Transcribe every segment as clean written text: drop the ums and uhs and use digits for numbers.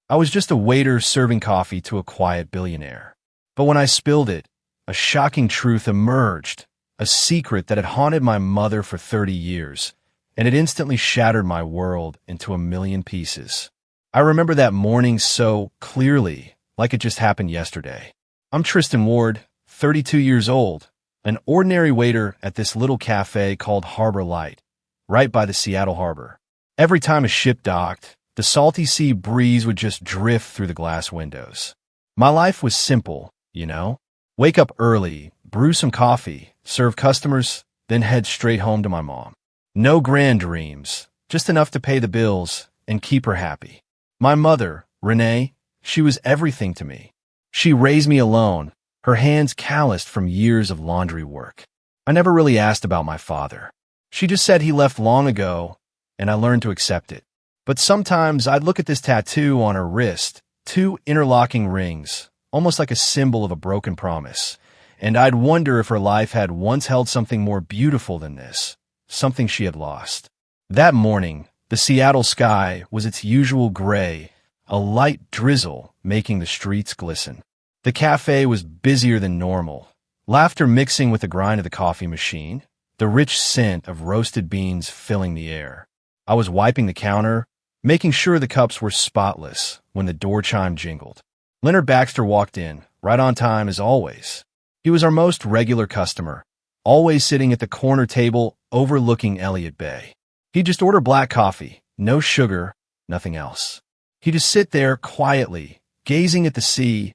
I was just a waiter serving coffee to a quiet billionaire. But when I spilled it, a shocking truth emerged, a secret that had haunted my mother for 30 years, and it instantly shattered my world into a million pieces. I remember that morning so clearly, like it just happened yesterday. I'm Tristan Ward, 32 years old, an ordinary waiter at this little cafe called Harbor Light, right by the Seattle harbor. Every time a ship docked, the salty sea breeze would just drift through the glass windows. My life was simple, you know? Wake up early, brew some coffee, serve customers, then head straight home to my mom. No grand dreams, just enough to pay the bills and keep her happy. My mother, Renee, she was everything to me. She raised me alone, her hands calloused from years of laundry work. I never really asked about my father. She just said he left long ago, and I learned to accept it. But sometimes I'd look at this tattoo on her wrist, 2 interlocking rings, almost like a symbol of a broken promise, and I'd wonder if her life had once held something more beautiful than this, something she had lost. That morning, the Seattle sky was its usual gray, a light drizzle making the streets glisten. The cafe was busier than normal, laughter mixing with the grind of the coffee machine, the rich scent of roasted beans filling the air. I was wiping the counter, making sure the cups were spotless when the door chime jingled. Leonard Baxter walked in, right on time as always. He was our most regular customer, always sitting at the corner table overlooking Elliott Bay. He'd just order black coffee, no sugar, nothing else. He'd just sit there quietly, gazing at the sea,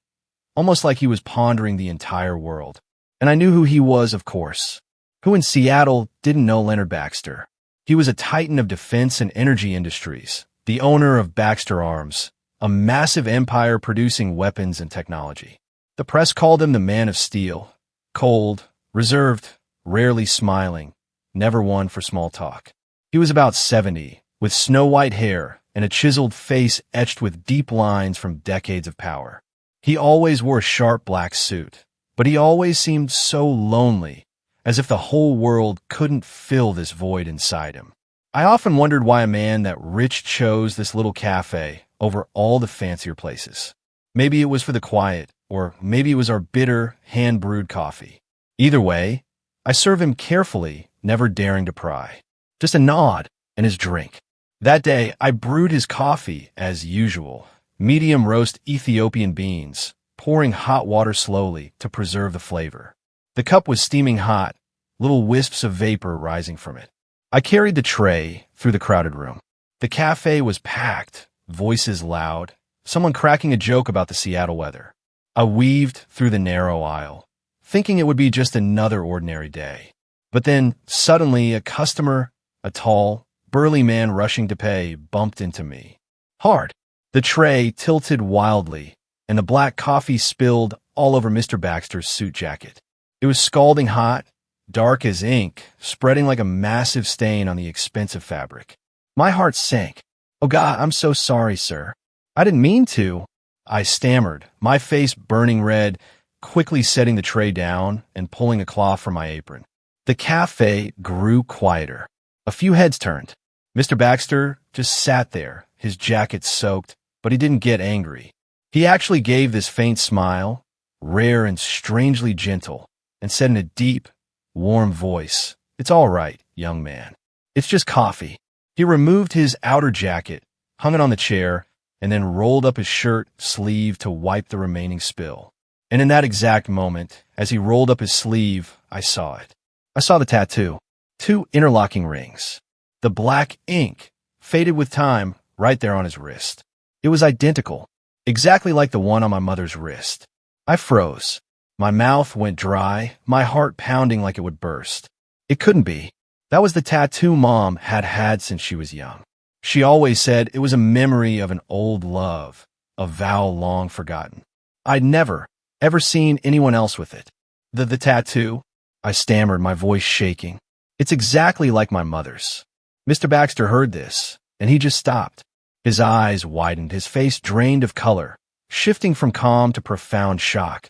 almost like he was pondering the entire world. And I knew who he was, of course. Who in Seattle didn't know Leonard Baxter? He was a titan of defense and energy industries, the owner of Baxter Arms, a massive empire producing weapons and technology. The press called him the Man of Steel, cold, reserved, rarely smiling, never one for small talk. He was about 70, with snow-white hair and a chiseled face etched with deep lines from decades of power. He always wore a sharp black suit, but he always seemed so lonely, as if the whole world couldn't fill this void inside him. I often wondered why a man that rich chose this little cafe over all the fancier places. Maybe it was for the quiet, or maybe it was our bitter, hand-brewed coffee. Either way, I serve him carefully, never daring to pry. Just a nod and his drink. That day, I brewed his coffee as usual, medium roast Ethiopian beans, pouring hot water slowly to preserve the flavor. The cup was steaming hot, little wisps of vapor rising from it. I carried the tray through the crowded room. The cafe was packed, voices loud, someone cracking a joke about the Seattle weather. I weaved through the narrow aisle, thinking it would be just another ordinary day. But then, suddenly, a customer, a tall, burly man rushing to pay, bumped into me. Hard. The tray tilted wildly, and the black coffee spilled all over Mr. Baxter's suit jacket. It was scalding hot, dark as ink, spreading like a massive stain on the expensive fabric. My heart sank. "Oh God, I'm so sorry, sir. I didn't mean to," I stammered, my face burning red, quickly setting the tray down and pulling a cloth from my apron. The cafe grew quieter. A few heads turned. Mr. Baxter just sat there, his jacket soaked, but he didn't get angry. He actually gave this faint smile, rare and strangely gentle, and said in a deep, warm voice, "It's all right, young man. It's just coffee." He removed his outer jacket, hung it on the chair, and then rolled up his shirt sleeve to wipe the remaining spill. And in that exact moment, as he rolled up his sleeve, I saw it. I saw the tattoo. 2 interlocking rings. The black ink, faded with time, right there on his wrist. It was identical, exactly like the one on my mother's wrist. I froze. My mouth went dry, my heart pounding like it would burst. It couldn't be. That was the tattoo Mom had had since she was young. She always said it was a memory of an old love, a vow long forgotten. I'd never, ever seen anyone else with it. The tattoo? I stammered, my voice shaking. It's exactly like my mother's. Mr. Baxter heard this, and he just stopped. His eyes widened, his face drained of color, shifting from calm to profound shock,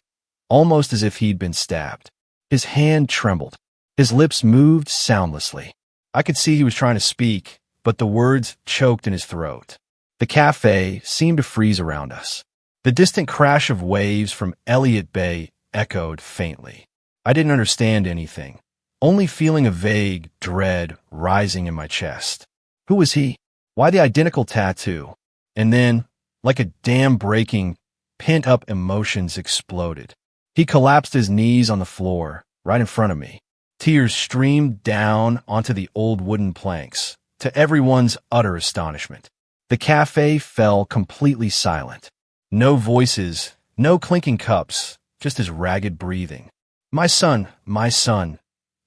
almost as if he'd been stabbed. His hand trembled. His lips moved soundlessly. I could see he was trying to speak, but the words choked in his throat. The cafe seemed to freeze around us. The distant crash of waves from Elliott Bay echoed faintly. I didn't understand anything, only feeling a vague dread rising in my chest. Who was he? Why the identical tattoo? And then, like a dam breaking, pent-up emotions exploded. He collapsed his knees on the floor, right in front of me. Tears streamed down onto the old wooden planks, to everyone's utter astonishment. The cafe fell completely silent. No voices, no clinking cups, just his ragged breathing. My son,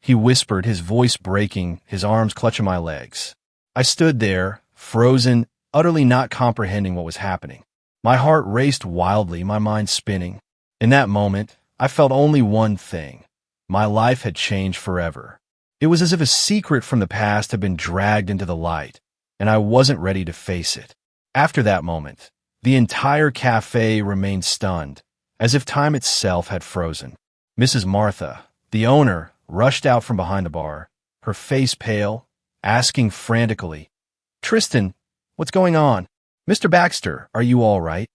he whispered, his voice breaking, his arms clutching my legs. I stood there, frozen, utterly not comprehending what was happening. My heart raced wildly, my mind spinning. In that moment, I felt only one thing. My life had changed forever. It was as if a secret from the past had been dragged into the light, and I wasn't ready to face it. After that moment, the entire cafe remained stunned, as if time itself had frozen. Mrs. Martha, the owner, rushed out from behind the bar, her face pale, asking frantically, "Tristan, what's going on? Mr. Baxter, are you all right?"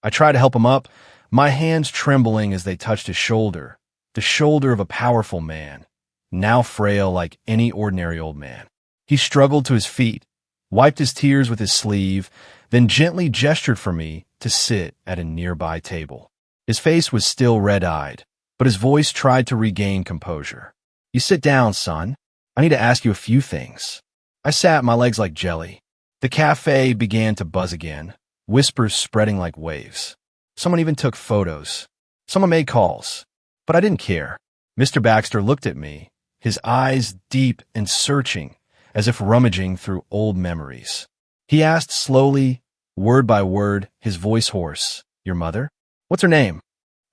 I tried to help him up, my hands trembling as they touched his shoulder, the shoulder of a powerful man, now frail like any ordinary old man. He struggled to his feet, wiped his tears with his sleeve, then gently gestured for me to sit at a nearby table. His face was still red-eyed, but his voice tried to regain composure. "You sit down, son. I need to ask you a few things." I sat, my legs like jelly. The cafe began to buzz again, whispers spreading like waves. Someone even took photos. Someone made calls. But I didn't care. Mr. Baxter looked at me, his eyes deep and searching, as if rummaging through old memories. He asked slowly, word by word, his voice hoarse, "Your mother? What's her name?"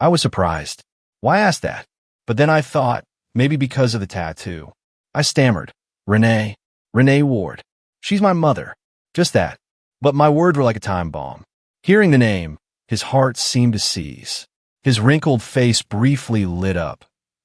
I was surprised. Why ask that? But then I thought, maybe because of the tattoo. I stammered, Renee Ward. She's my mother. Just that. But my words were like a time bomb. Hearing the name, his heart seemed to seize. His wrinkled face briefly lit up,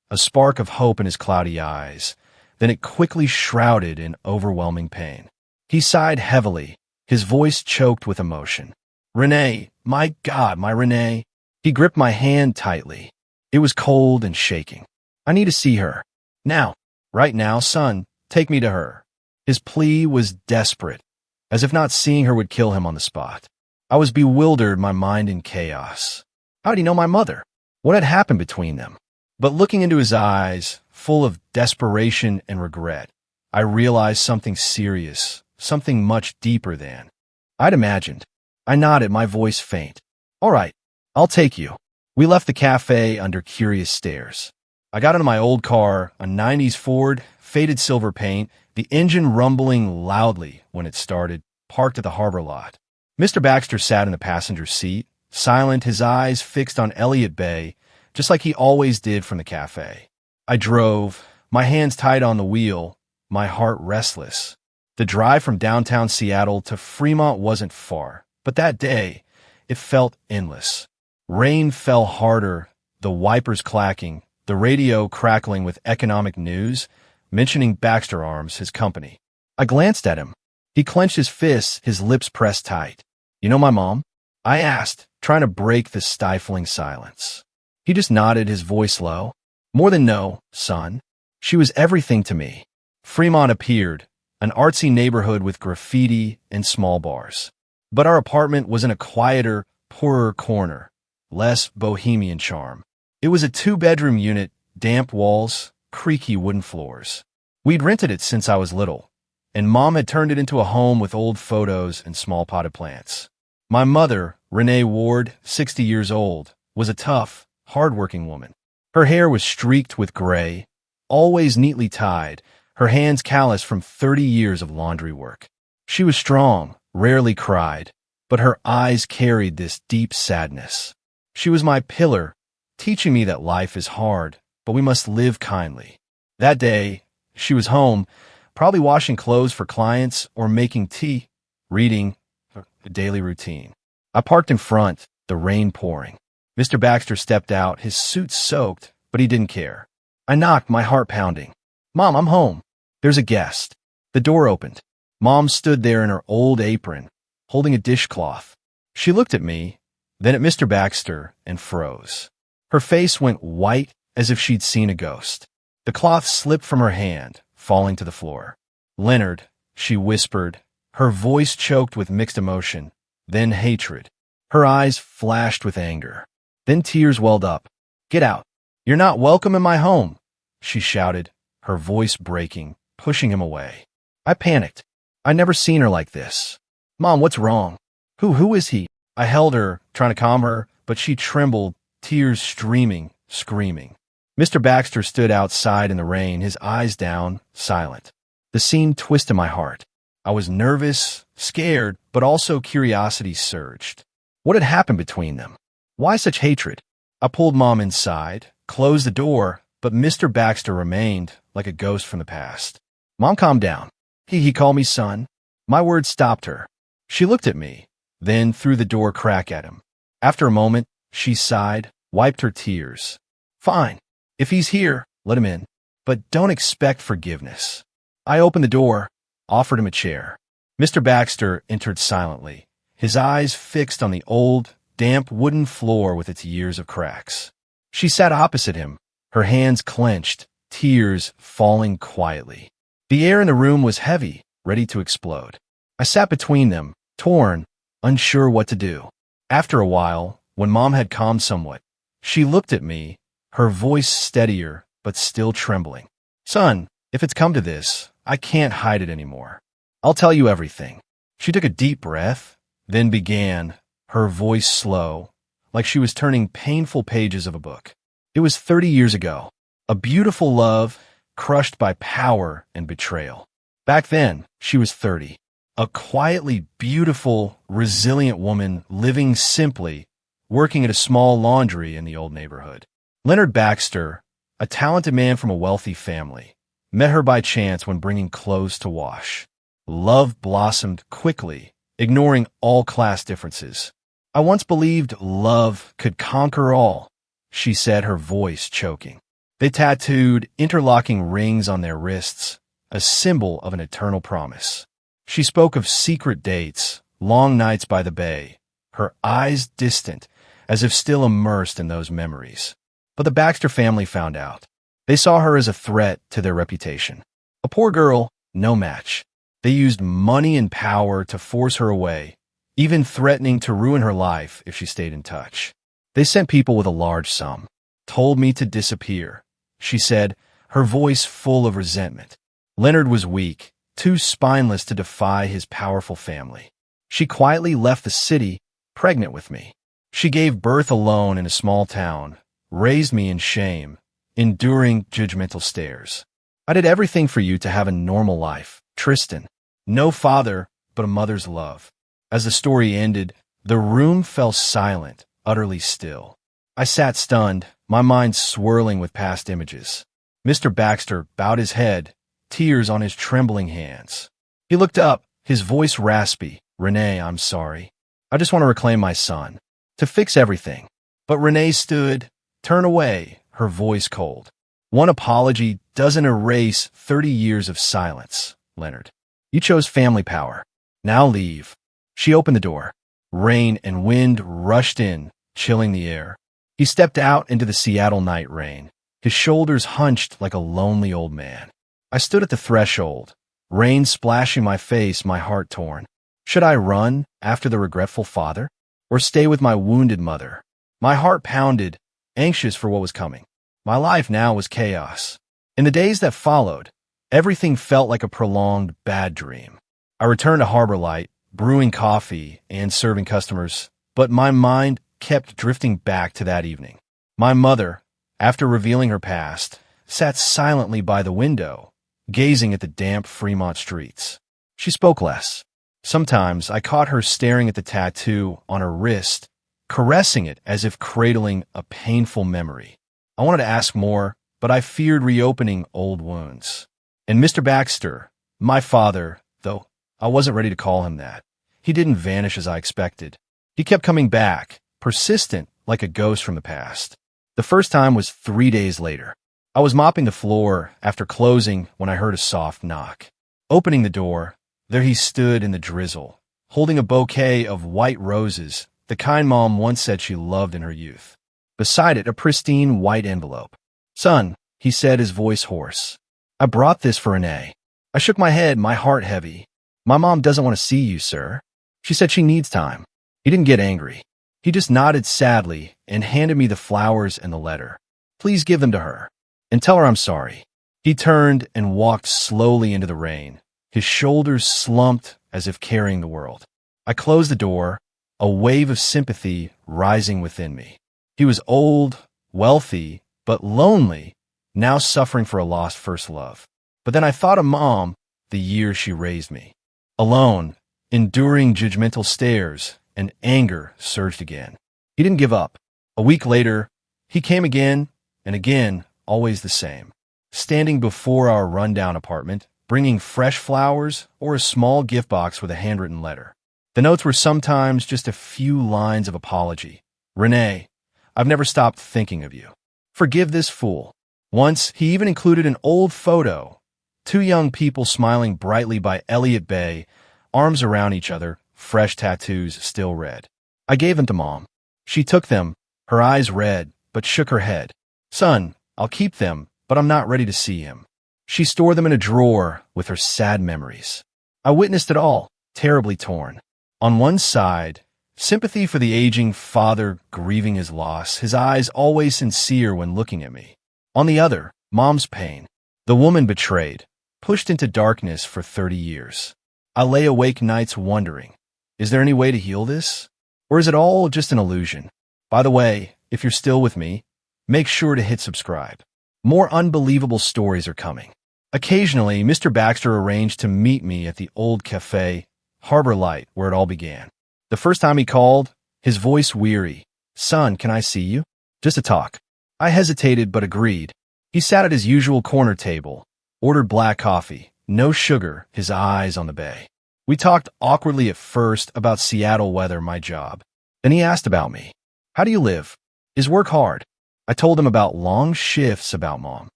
a spark of hope in his cloudy eyes. Then it quickly shrouded in overwhelming pain. He sighed heavily, his voice choked with emotion. "Renee, my God, my Renee." He gripped my hand tightly. It was cold and shaking. "I need to see her. Now, right now, son, take me to her." His plea was desperate, as if not seeing her would kill him on the spot. I was bewildered, my mind in chaos. How did he know my mother? What had happened between them? But looking into his eyes, full of desperation and regret, I realized something serious, something much deeper than I'd imagined. I nodded, my voice faint. "All right, I'll take you." We left the cafe under curious stares. I got into my old car, a 90s Ford, faded silver paint, the engine rumbling loudly when it started, parked at the harbor lot. Mr. Baxter sat in the passenger seat, silent, his eyes fixed on Elliott Bay, just like he always did from the cafe. I drove, my hands tight on the wheel, my heart restless. The drive from downtown Seattle to Fremont wasn't far, but that day, it felt endless. Rain fell harder, the wipers clacking, the radio crackling with economic news, mentioning Baxter Arms, his company. I glanced at him. He clenched his fists, his lips pressed tight. "You know my mom?" I asked, trying to break the stifling silence. He just nodded, his voice low. "More than no, son. She was everything to me." Fremont appeared, an artsy neighborhood with graffiti and small bars. But our apartment was in a quieter, poorer corner, less bohemian charm. It was a 2-bedroom unit, damp walls, creaky wooden floors. We'd rented it since I was little, and Mom had turned it into a home with old photos and small potted plants. My mother, Renee Ward, 60 years old, was a tough, hard-working woman. Her hair was streaked with gray, always neatly tied, her hands calloused from 30 years of laundry work. She was strong, rarely cried, but her eyes carried this deep sadness. She was my pillar, teaching me that life is hard, but we must live kindly. That day, she was home, probably washing clothes for clients or making tea, reading, a daily routine. I parked in front, the rain pouring. Mr. Baxter stepped out, his suit soaked, but he didn't care. I knocked, my heart pounding. "Mom, I'm home." "There's a guest." The door opened. Mom stood there in her old apron, holding a dishcloth. She looked at me, then at Mr. Baxter, and froze. Her face went white as if she'd seen a ghost. The cloth slipped from her hand, falling to the floor. "Leonard," she whispered, her voice choked with mixed emotion, then hatred. Her eyes flashed with anger. Then tears welled up. "Get out. You're not welcome in my home," she shouted, her voice breaking, pushing him away. I panicked. I'd never seen her like this. "Mom, what's wrong? Who is he?" I held her, trying to calm her, but she trembled, tears streaming, screaming. Mr. Baxter stood outside in the rain, his eyes down, silent. The scene twisted my heart. I was nervous, scared, but also curiosity surged. What had happened between them? Why such hatred? I pulled Mom inside, closed the door, but Mr. Baxter remained like a ghost from the past. "Mom, calm down. He called me son." My words stopped her. She looked at me, then threw the door crack at him. After a moment, she sighed, wiped her tears. "Fine. If he's here, let him in. But don't expect forgiveness." I opened the door, offered him a chair. Mr. Baxter entered silently, his eyes fixed on the old, damp wooden floor with its years of cracks. She sat opposite him, her hands clenched, tears falling quietly. The air in the room was heavy, ready to explode. I sat between them, torn, unsure what to do. After a while, when Mom had calmed somewhat, she looked at me, her voice steadier but still trembling. "Son, if it's come to this, I can't hide it anymore. I'll tell you everything." She took a deep breath, then began, her voice slow, like she was turning painful pages of a book. It was 30 years ago, a beautiful love crushed by power and betrayal. Back then, she was 30, a quietly beautiful, resilient woman living simply, working at a small laundry in the old neighborhood. Leonard Baxter, a talented man from a wealthy family, met her by chance when bringing clothes to wash. Love blossomed quickly, ignoring all class differences. "I once believed love could conquer all," she said, her voice choking. They tattooed interlocking rings on their wrists, a symbol of an eternal promise. She spoke of secret dates, long nights by the bay, her eyes distant, as if still immersed in those memories. But the Baxter family found out. They saw her as a threat to their reputation. A poor girl, no match. They used money and power to force her away, even threatening to ruin her life if she stayed in touch. They sent people with a large sum, told me to disappear, she said, her voice full of resentment. Leonard was weak, too spineless to defy his powerful family. She quietly left the city, pregnant with me. She gave birth alone in a small town, raised me in shame, enduring judgmental stares. "I did everything for you to have a normal life, Tristan. No father, but a mother's love." As the story ended, the room fell silent, utterly still. I sat stunned, my mind swirling with past images. Mr. Baxter bowed his head, tears on his trembling hands. He looked up, his voice raspy. "Renee, I'm sorry. I just want to reclaim my son, to fix everything." But Renee stood, turned away, her voice cold. "One apology doesn't erase 30 years of silence, Leonard. You chose family power. Now leave." She opened the door. Rain and wind rushed in, chilling the air. He stepped out into the Seattle night rain, his shoulders hunched like a lonely old man. I stood at the threshold, rain splashing my face, my heart torn. Should I run after the regretful father, or stay with my wounded mother? My heart pounded, anxious for what was coming. My life now was chaos. In the days that followed, everything felt like a prolonged bad dream. I returned to Harbor Light, brewing coffee and serving customers, but my mind kept drifting back to that evening. My mother, after revealing her past, sat silently by the window, gazing at the damp Fremont streets. She spoke less. Sometimes I caught her staring at the tattoo on her wrist, caressing it as if cradling a painful memory. I wanted to ask more, but I feared reopening old wounds. And Mr. Baxter, my father, though I wasn't ready to call him that, he didn't vanish as I expected. He kept coming back, persistent like a ghost from the past. The first time was 3 days later. I was mopping the floor after closing when I heard a soft knock. Opening the door, there he stood in the drizzle, holding a bouquet of white roses, the kind Mom once said she loved in her youth. Beside it, a pristine white envelope. "Son," he said, his voice hoarse, "I brought this for Renee." I shook my head, my heart heavy. "My mom doesn't want to see you, sir. She said she needs time." He didn't get angry. He just nodded sadly and handed me the flowers and the letter. "Please give them to her and tell her I'm sorry." He turned and walked slowly into the rain, his shoulders slumped as if carrying the world. I closed the door, a wave of sympathy rising within me. He was old, wealthy, but lonely, now suffering for a lost first love. But then I thought of Mom, the years she raised me. Alone, enduring judgmental stares, and anger surged again. He didn't give up. A week later, he came again, and again, always the same. Standing before our rundown apartment, bringing fresh flowers or a small gift box with a handwritten letter. The notes were sometimes just a few lines of apology. "Renee, I've never stopped thinking of you. Forgive this fool." Once, he even included an old photo. Two young people smiling brightly by Elliott Bay, arms around each other, fresh tattoos still red. I gave them to Mom. She took them, her eyes red, but shook her head. "Son, I'll keep them, but I'm not ready to see him." She stored them in a drawer with her sad memories. I witnessed it all, terribly torn. On one side, sympathy for the aging father grieving his loss, his eyes always sincere when looking at me. On the other, Mom's pain, the woman betrayed, pushed into darkness for 30 years. I lay awake nights wondering, is there any way to heal this? Or is it all just an illusion? By the way, if you're still with me, make sure to hit subscribe. More unbelievable stories are coming. Occasionally, Mr. Baxter arranged to meet me at the old cafe, Harbor Light, where it all began. The first time he called, his voice weary. "Son, can I see you? Just to talk." I hesitated but agreed. He sat at his usual corner table, ordered black coffee, no sugar, his eyes on the bay. We talked awkwardly at first about Seattle weather, my job. Then he asked about me. "How do you live? Is work hard?" I told him about long shifts, about Mom.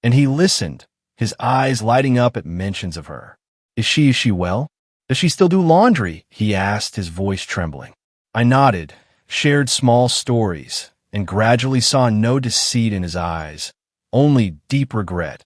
And he listened, his eyes lighting up at mentions of her. Is she well? Does she still do laundry?" he asked, his voice trembling. I nodded, shared small stories, and gradually saw no deceit in his eyes, only deep regret,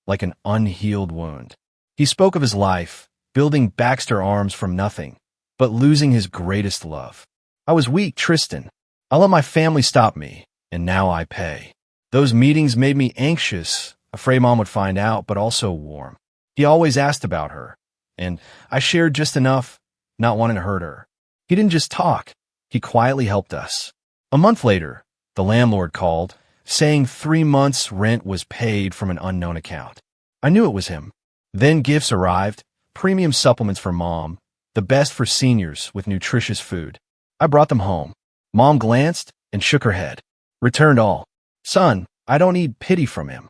like an unhealed wound. He spoke of his life, building Baxter Arms from nothing, but losing his greatest love. "I was weak, Tristan. I let my family stop me, and now I pay." Those meetings made me anxious, afraid Mom would find out, but also warm. He always asked about her, and I shared just enough, not wanting to hurt her. He didn't just talk, he quietly helped us. A month later, the landlord called, saying 3 months' rent was paid from an unknown account. I knew it was him. Then gifts arrived, premium supplements for Mom, the best for seniors with nutritious food. I brought them home. Mom glanced and shook her head. "Returned all. Son, I don't need pity from him."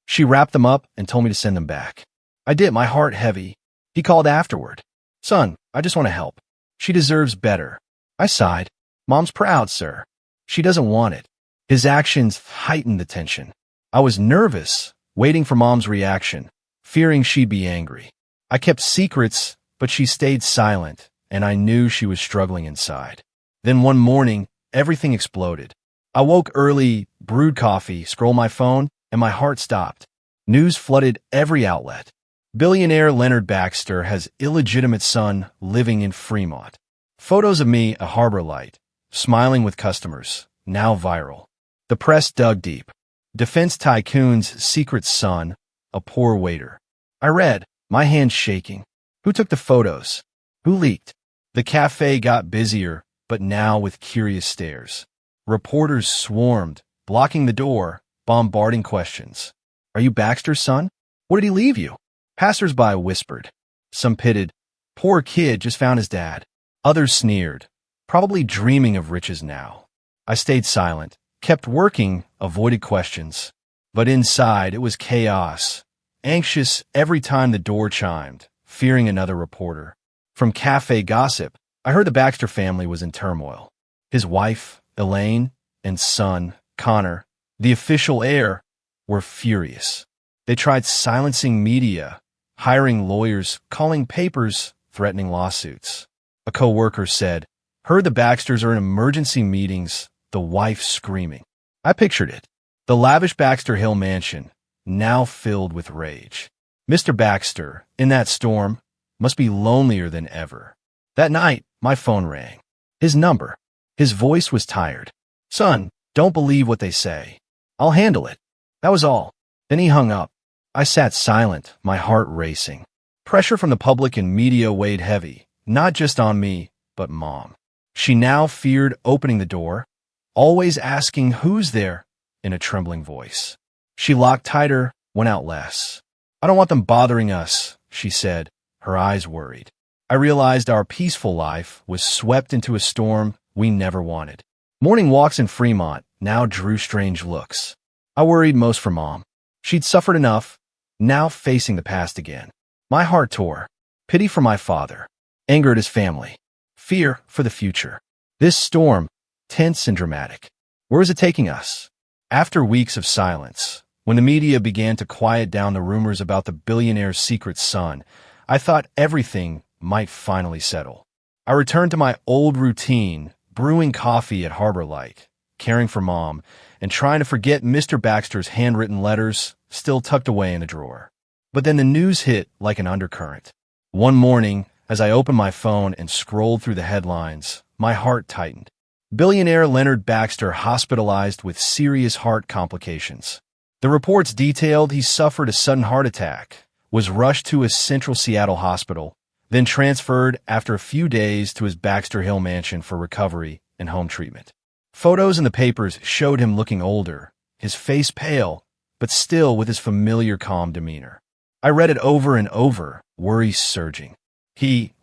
She wrapped them up and told me to send them back. I did, my heart heavy. He called afterward. "Son, I just want to help. She deserves better." I sighed. "Mom's proud, sir. She doesn't want it." His actions heightened the tension. I was nervous, waiting for Mom's reaction, fearing she'd be angry. I kept secrets, but she stayed silent, and I knew she was struggling inside. Then one morning, everything exploded. I woke early, brewed coffee, scrolled my phone, and my heart stopped. News flooded every outlet. Billionaire Leonard Baxter has illegitimate son living in Fremont. Photos of me at Harbor Light, smiling with customers, now viral. The press dug deep. Defense tycoon's secret son, a poor waiter. I read, my hands shaking. Who took the photos? Who leaked? The cafe got busier, but now with curious stares. Reporters swarmed, blocking the door, bombarding questions. "Are you Baxter's son? What did he leave you?" Passers-by whispered. Some pitted, "Poor kid, just found his dad." Others sneered, probably dreaming of riches now. I stayed silent, kept working, avoided questions. But inside, it was chaos, anxious every time the door chimed, fearing another reporter. From cafe gossip, I heard the Baxter family was in turmoil. His wife, Elaine, and son, Connor, the official heir, were furious. They tried silencing media, hiring lawyers, calling papers, threatening lawsuits. A coworker said. Heard the Baxters are in emergency meetings, the wife screaming. I pictured it. The lavish Baxter Hill mansion, now filled with rage. Mr. Baxter, in that storm, must be lonelier than ever. That night, my phone rang. His number. His voice was tired. Son, don't believe what they say. I'll handle it. That was all. Then he hung up. I sat silent, my heart racing. Pressure from the public and media weighed heavy, not just on me, but Mom. She now feared opening the door, always asking who's there in a trembling voice. She locked tighter, went out less. I don't want them bothering us, she said, her eyes worried. I realized our peaceful life was swept into a storm we never wanted. Morning walks in Fremont now drew strange looks. I worried most for Mom. She'd suffered enough, now facing the past again. My heart tore. Pity for my father. Anger at his family. Fear for the future. This storm, tense and dramatic. Where is it taking us? After weeks of silence, when the media began to quiet down the rumors about the billionaire's secret son, I thought everything might finally settle. I returned to my old routine, brewing coffee at Harbor Light, caring for Mom, and trying to forget Mr. Baxter's handwritten letters still tucked away in a drawer. But then the news hit like an undercurrent. One morning, as I opened my phone and scrolled through the headlines, my heart tightened. Billionaire Leonard Baxter hospitalized with serious heart complications. The reports detailed he suffered a sudden heart attack, was rushed to a central Seattle hospital, then transferred after a few days to his Baxter Hill mansion for recovery and home treatment. Photos in the papers showed him looking older, his face pale, but still with his familiar calm demeanor. I read it over and over, worry surging.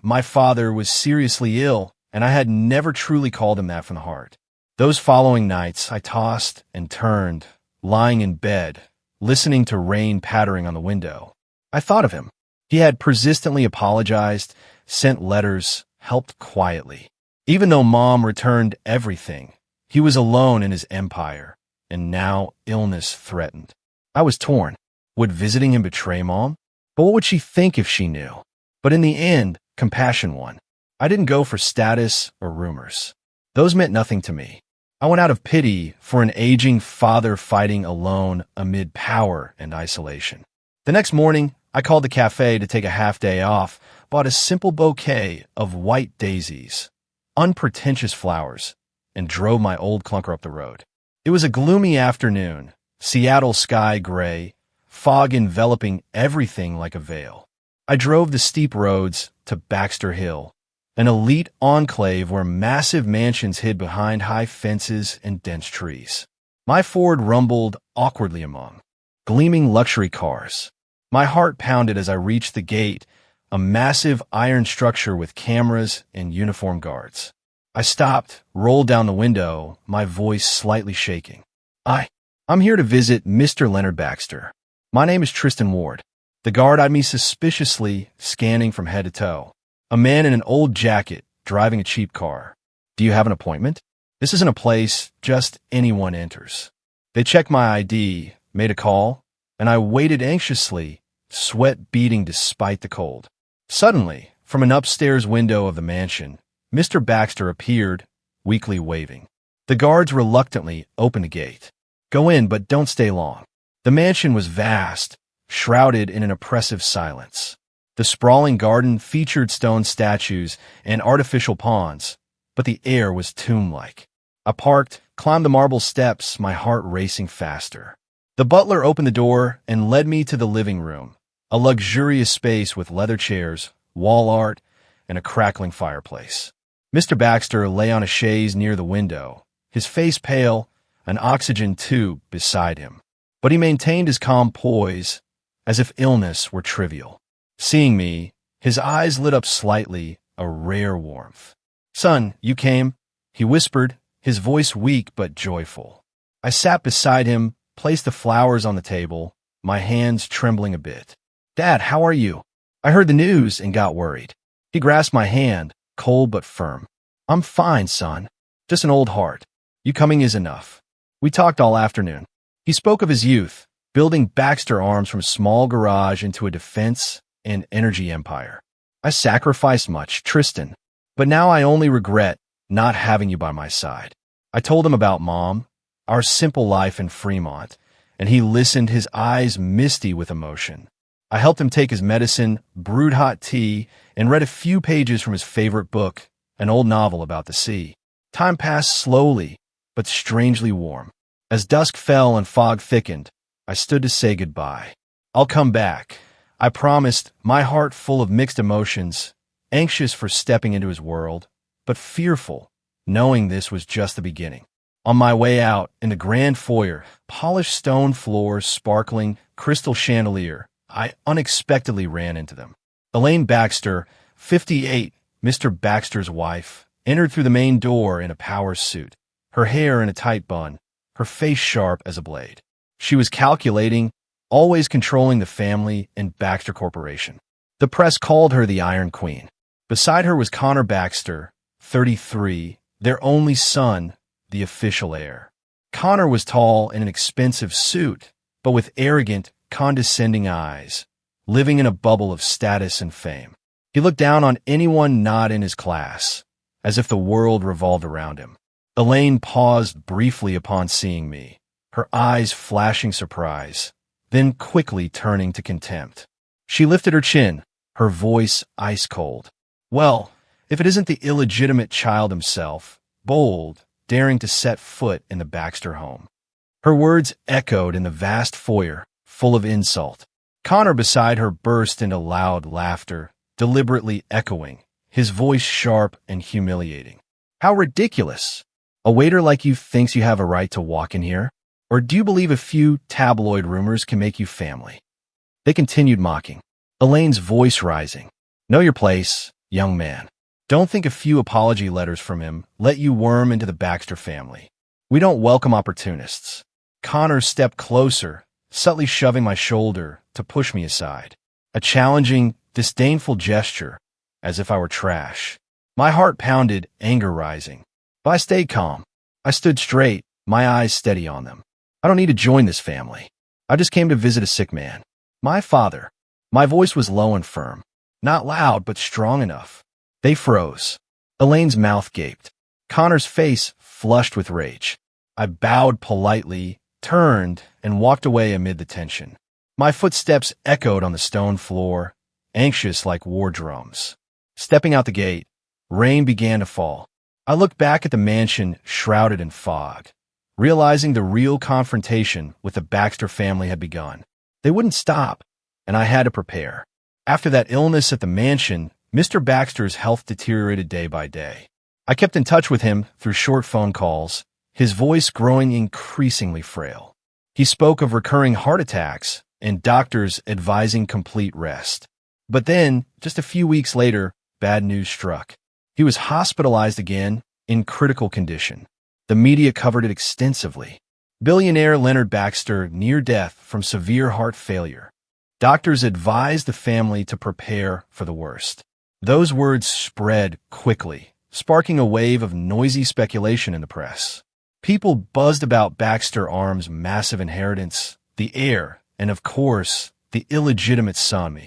My father, was seriously ill, and I had never truly called him that from the heart. Those following nights, I tossed and turned, lying in bed, listening to rain pattering on the window. I thought of him. He had persistently apologized, sent letters, helped quietly. Even though Mom returned everything, he was alone in his empire, and now illness threatened. I was torn. Would visiting him betray Mom? But what would she think if she knew? But in the end, compassion won. I didn't go for status or rumors. Those meant nothing to me. I went out of pity for an aging father fighting alone amid power and isolation. The next morning, I called the cafe to take a half-day off, bought a simple bouquet of white daisies, unpretentious flowers, and drove my old clunker up the road. It was a gloomy afternoon, Seattle sky gray, fog enveloping everything like a veil. I drove the steep roads to Baxter Hill, an elite enclave where massive mansions hid behind high fences and dense trees. My Ford rumbled awkwardly among gleaming luxury cars. My heart pounded as I reached the gate, a massive iron structure with cameras and uniformed guards. I stopped, rolled down the window, my voice slightly shaking. I'm here to visit Mr. Leonard Baxter. My name is Tristan Ward. The guard eyed me suspiciously, scanning from head to toe. A man in an old jacket, driving a cheap car. Do you have an appointment? This isn't a place just anyone enters. They checked my ID, made a call, and I waited anxiously, sweat beading despite the cold. Suddenly, from an upstairs window of the mansion, Mr. Baxter appeared, weakly waving. The guards reluctantly opened the gate. Go in, but don't stay long. The mansion was vast, shrouded in an oppressive silence. The sprawling garden featured stone statues and artificial ponds, but the air was tomb-like. I parked, climbed the marble steps, my heart racing faster. The butler opened the door and led me to the living room, a luxurious space with leather chairs, wall art, and a crackling fireplace. Mr. Baxter lay on a chaise near the window, his face pale, an oxygen tube beside him. But he maintained his calm poise, as if illness were trivial. Seeing me, his eyes lit up slightly, a rare warmth. Son, you came, he whispered, his voice weak but joyful. I sat beside him, placed the flowers on the table, my hands trembling a bit. Dad, how are you? I heard the news and got worried. He grasped my hand, cold but firm. I'm fine, son. Just an old heart. You coming is enough. We talked all afternoon. He spoke of his youth, building Baxter Arms from a small garage into a defense and energy empire. I sacrificed much, Tristan. But now I only regret not having you by my side. I told him about Mom, our simple life in Fremont, and he listened, his eyes misty with emotion. I helped him take his medicine, brewed hot tea, and read a few pages from his favorite book, an old novel about the sea. Time passed slowly, but strangely warm. As dusk fell and fog thickened, I stood to say goodbye. I'll come back, I promised, my heart full of mixed emotions, anxious for stepping into his world, but fearful, knowing this was just the beginning. On my way out, in the grand foyer, polished stone floors, sparkling crystal chandelier, I unexpectedly ran into them. Elaine Baxter, 58, Mr. Baxter's wife, entered through the main door in a power suit, her hair in a tight bun, her face sharp as a blade. She was calculating, always controlling the family and Baxter Corporation. The press called her the Iron Queen. Beside her was Connor Baxter, 33, their only son, the official heir. Connor was tall in an expensive suit, but with arrogant, condescending eyes, living in a bubble of status and fame. He looked down on anyone not in his class, as if the world revolved around him. Elaine paused briefly upon seeing me, her eyes flashing surprise, then quickly turning to contempt. She lifted her chin, her voice ice cold. Well, if it isn't the illegitimate child himself, bold, daring to set foot in the Baxter home. Her words echoed in the vast foyer, full of insult. Connor beside her burst into loud laughter, deliberately echoing, his voice sharp and humiliating. How ridiculous! A waiter like you thinks you have a right to walk in here? Or do you believe a few tabloid rumors can make you family? They continued mocking, Elaine's voice rising. Know your place, young man. Don't think a few apology letters from him let you worm into the Baxter family. We don't welcome opportunists. Connor stepped closer, subtly shoving my shoulder to push me aside. A challenging, disdainful gesture, as if I were trash. My heart pounded, anger rising. But I stayed calm. I stood straight, my eyes steady on them. I don't need to join this family. I just came to visit a sick man. My father. My voice was low and firm. Not loud, but strong enough. They froze. Elaine's mouth gaped. Connor's face flushed with rage. I bowed politely, turned, and walked away amid the tension. My footsteps echoed on the stone floor, anxious like war drums. Stepping out the gate, rain began to fall. I looked back at the mansion shrouded in fog, realizing the real confrontation with the Baxter family had begun. They wouldn't stop, and I had to prepare. After that illness at the mansion, Mr. Baxter's health deteriorated day by day. I kept in touch with him through short phone calls, his voice growing increasingly frail. He spoke of recurring heart attacks and doctors advising complete rest. But then, just a few weeks later, bad news struck. He was hospitalized again, in critical condition. The media covered it extensively. Billionaire Leonard Baxter near death from severe heart failure. Doctors advised the family to prepare for the worst. Those words spread quickly, sparking a wave of noisy speculation in the press. People buzzed about Baxter Arms' massive inheritance, the heir, and of course, the illegitimate son.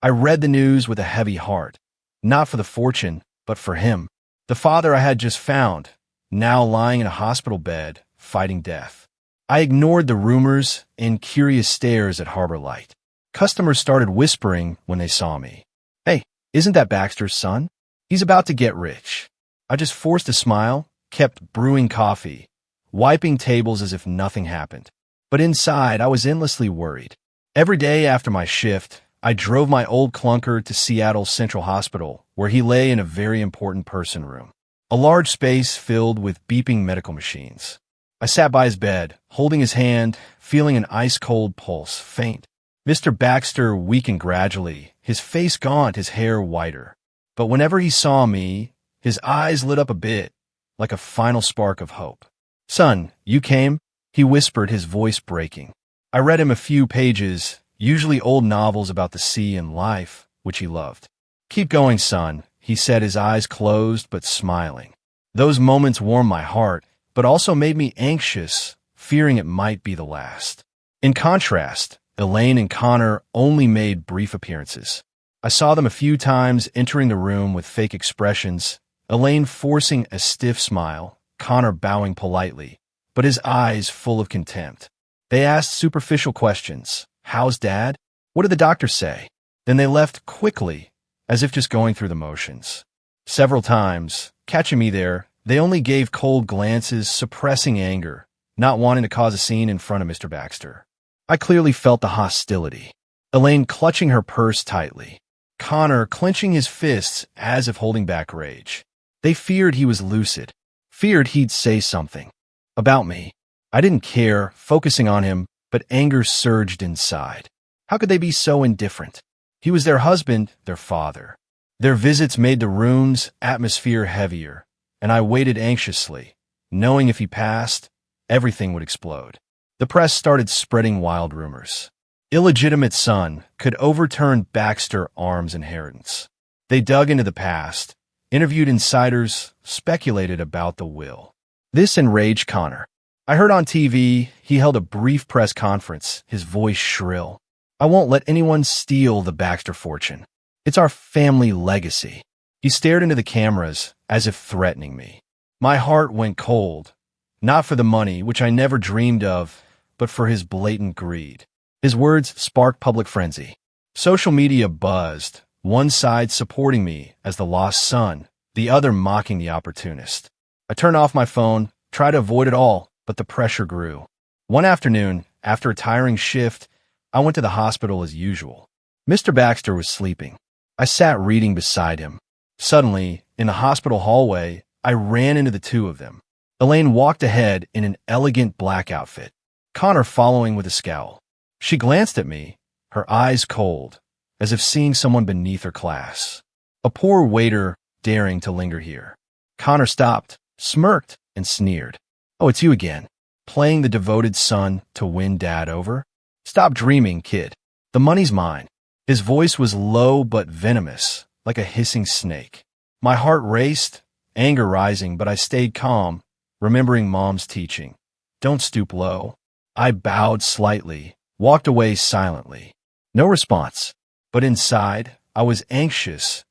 I read the news with a heavy heart, not for the fortune, but for him, the father I had just found, now lying in a hospital bed, fighting death. I ignored the rumors and curious stares at Harbor Light. Customers started whispering when they saw me. Hey, isn't that Baxter's son? He's about to get rich. I just forced a smile, kept brewing coffee, wiping tables as if nothing happened. But inside, I was endlessly worried. Every day after my shift, I drove my old clunker to Seattle's Central Hospital, where he lay in a very important person room. A large space filled with beeping medical machines. I sat by his bed, holding his hand, feeling an ice-cold pulse, faint. Mr. Baxter weakened gradually, his face gaunt, his hair whiter. But whenever he saw me, his eyes lit up a bit, like a final spark of hope. Son, you came? He whispered, his voice breaking. I read him a few pages, usually old novels about the sea and life, which he loved. Keep going, son, he said, his eyes closed but smiling. Those moments warmed my heart, but also made me anxious, fearing it might be the last. In contrast, Elaine and Connor only made brief appearances. I saw them a few times entering the room with fake expressions, Elaine forcing a stiff smile, Connor bowing politely, but his eyes full of contempt. They asked superficial questions. How's Dad? What did the doctor say? Then they left quickly, as if just going through the motions. Several times, catching me there, they only gave cold glances, suppressing anger, not wanting to cause a scene in front of Mr. Baxter. I clearly felt the hostility. Elaine clutching her purse tightly. Connor clenching his fists as if holding back rage. They feared he was lucid, feared he'd say something. About me. I didn't care, focusing on him, but anger surged inside. How could they be so indifferent? He was their husband, their father. Their visits made the room's atmosphere heavier, and I waited anxiously, knowing if he passed, everything would explode. The press started spreading wild rumors. Illegitimate son could overturn Baxter Arms' inheritance. They dug into the past, interviewed insiders, speculated about the will. This enraged Connor. I heard on TV he held a brief press conference, his voice shrill. I won't let anyone steal the Baxter fortune. It's our family legacy. He stared into the cameras as if threatening me. My heart went cold, not for the money, which I never dreamed of, but for his blatant greed. His words sparked public frenzy. Social media buzzed, one side supporting me as the lost son, the other mocking the opportunist. I turned off my phone, tried to avoid it all, but the pressure grew. One afternoon, after a tiring shift, I went to the hospital as usual. Mr. Baxter was sleeping. I sat reading beside him. Suddenly, in the hospital hallway, I ran into the two of them. Elaine walked ahead in an elegant black outfit, Connor following with a scowl. She glanced at me, her eyes cold, as if seeing someone beneath her class. A poor waiter daring to linger here. Connor stopped, smirked, and sneered. Oh, it's you again, playing the devoted son to win Dad over? Stop dreaming, kid. The money's mine. His voice was low but venomous, like a hissing snake. My heart raced, anger rising, but I stayed calm, remembering Mom's teaching. Don't stoop low. I bowed slightly, walked away silently. No response. But inside, I was anxious,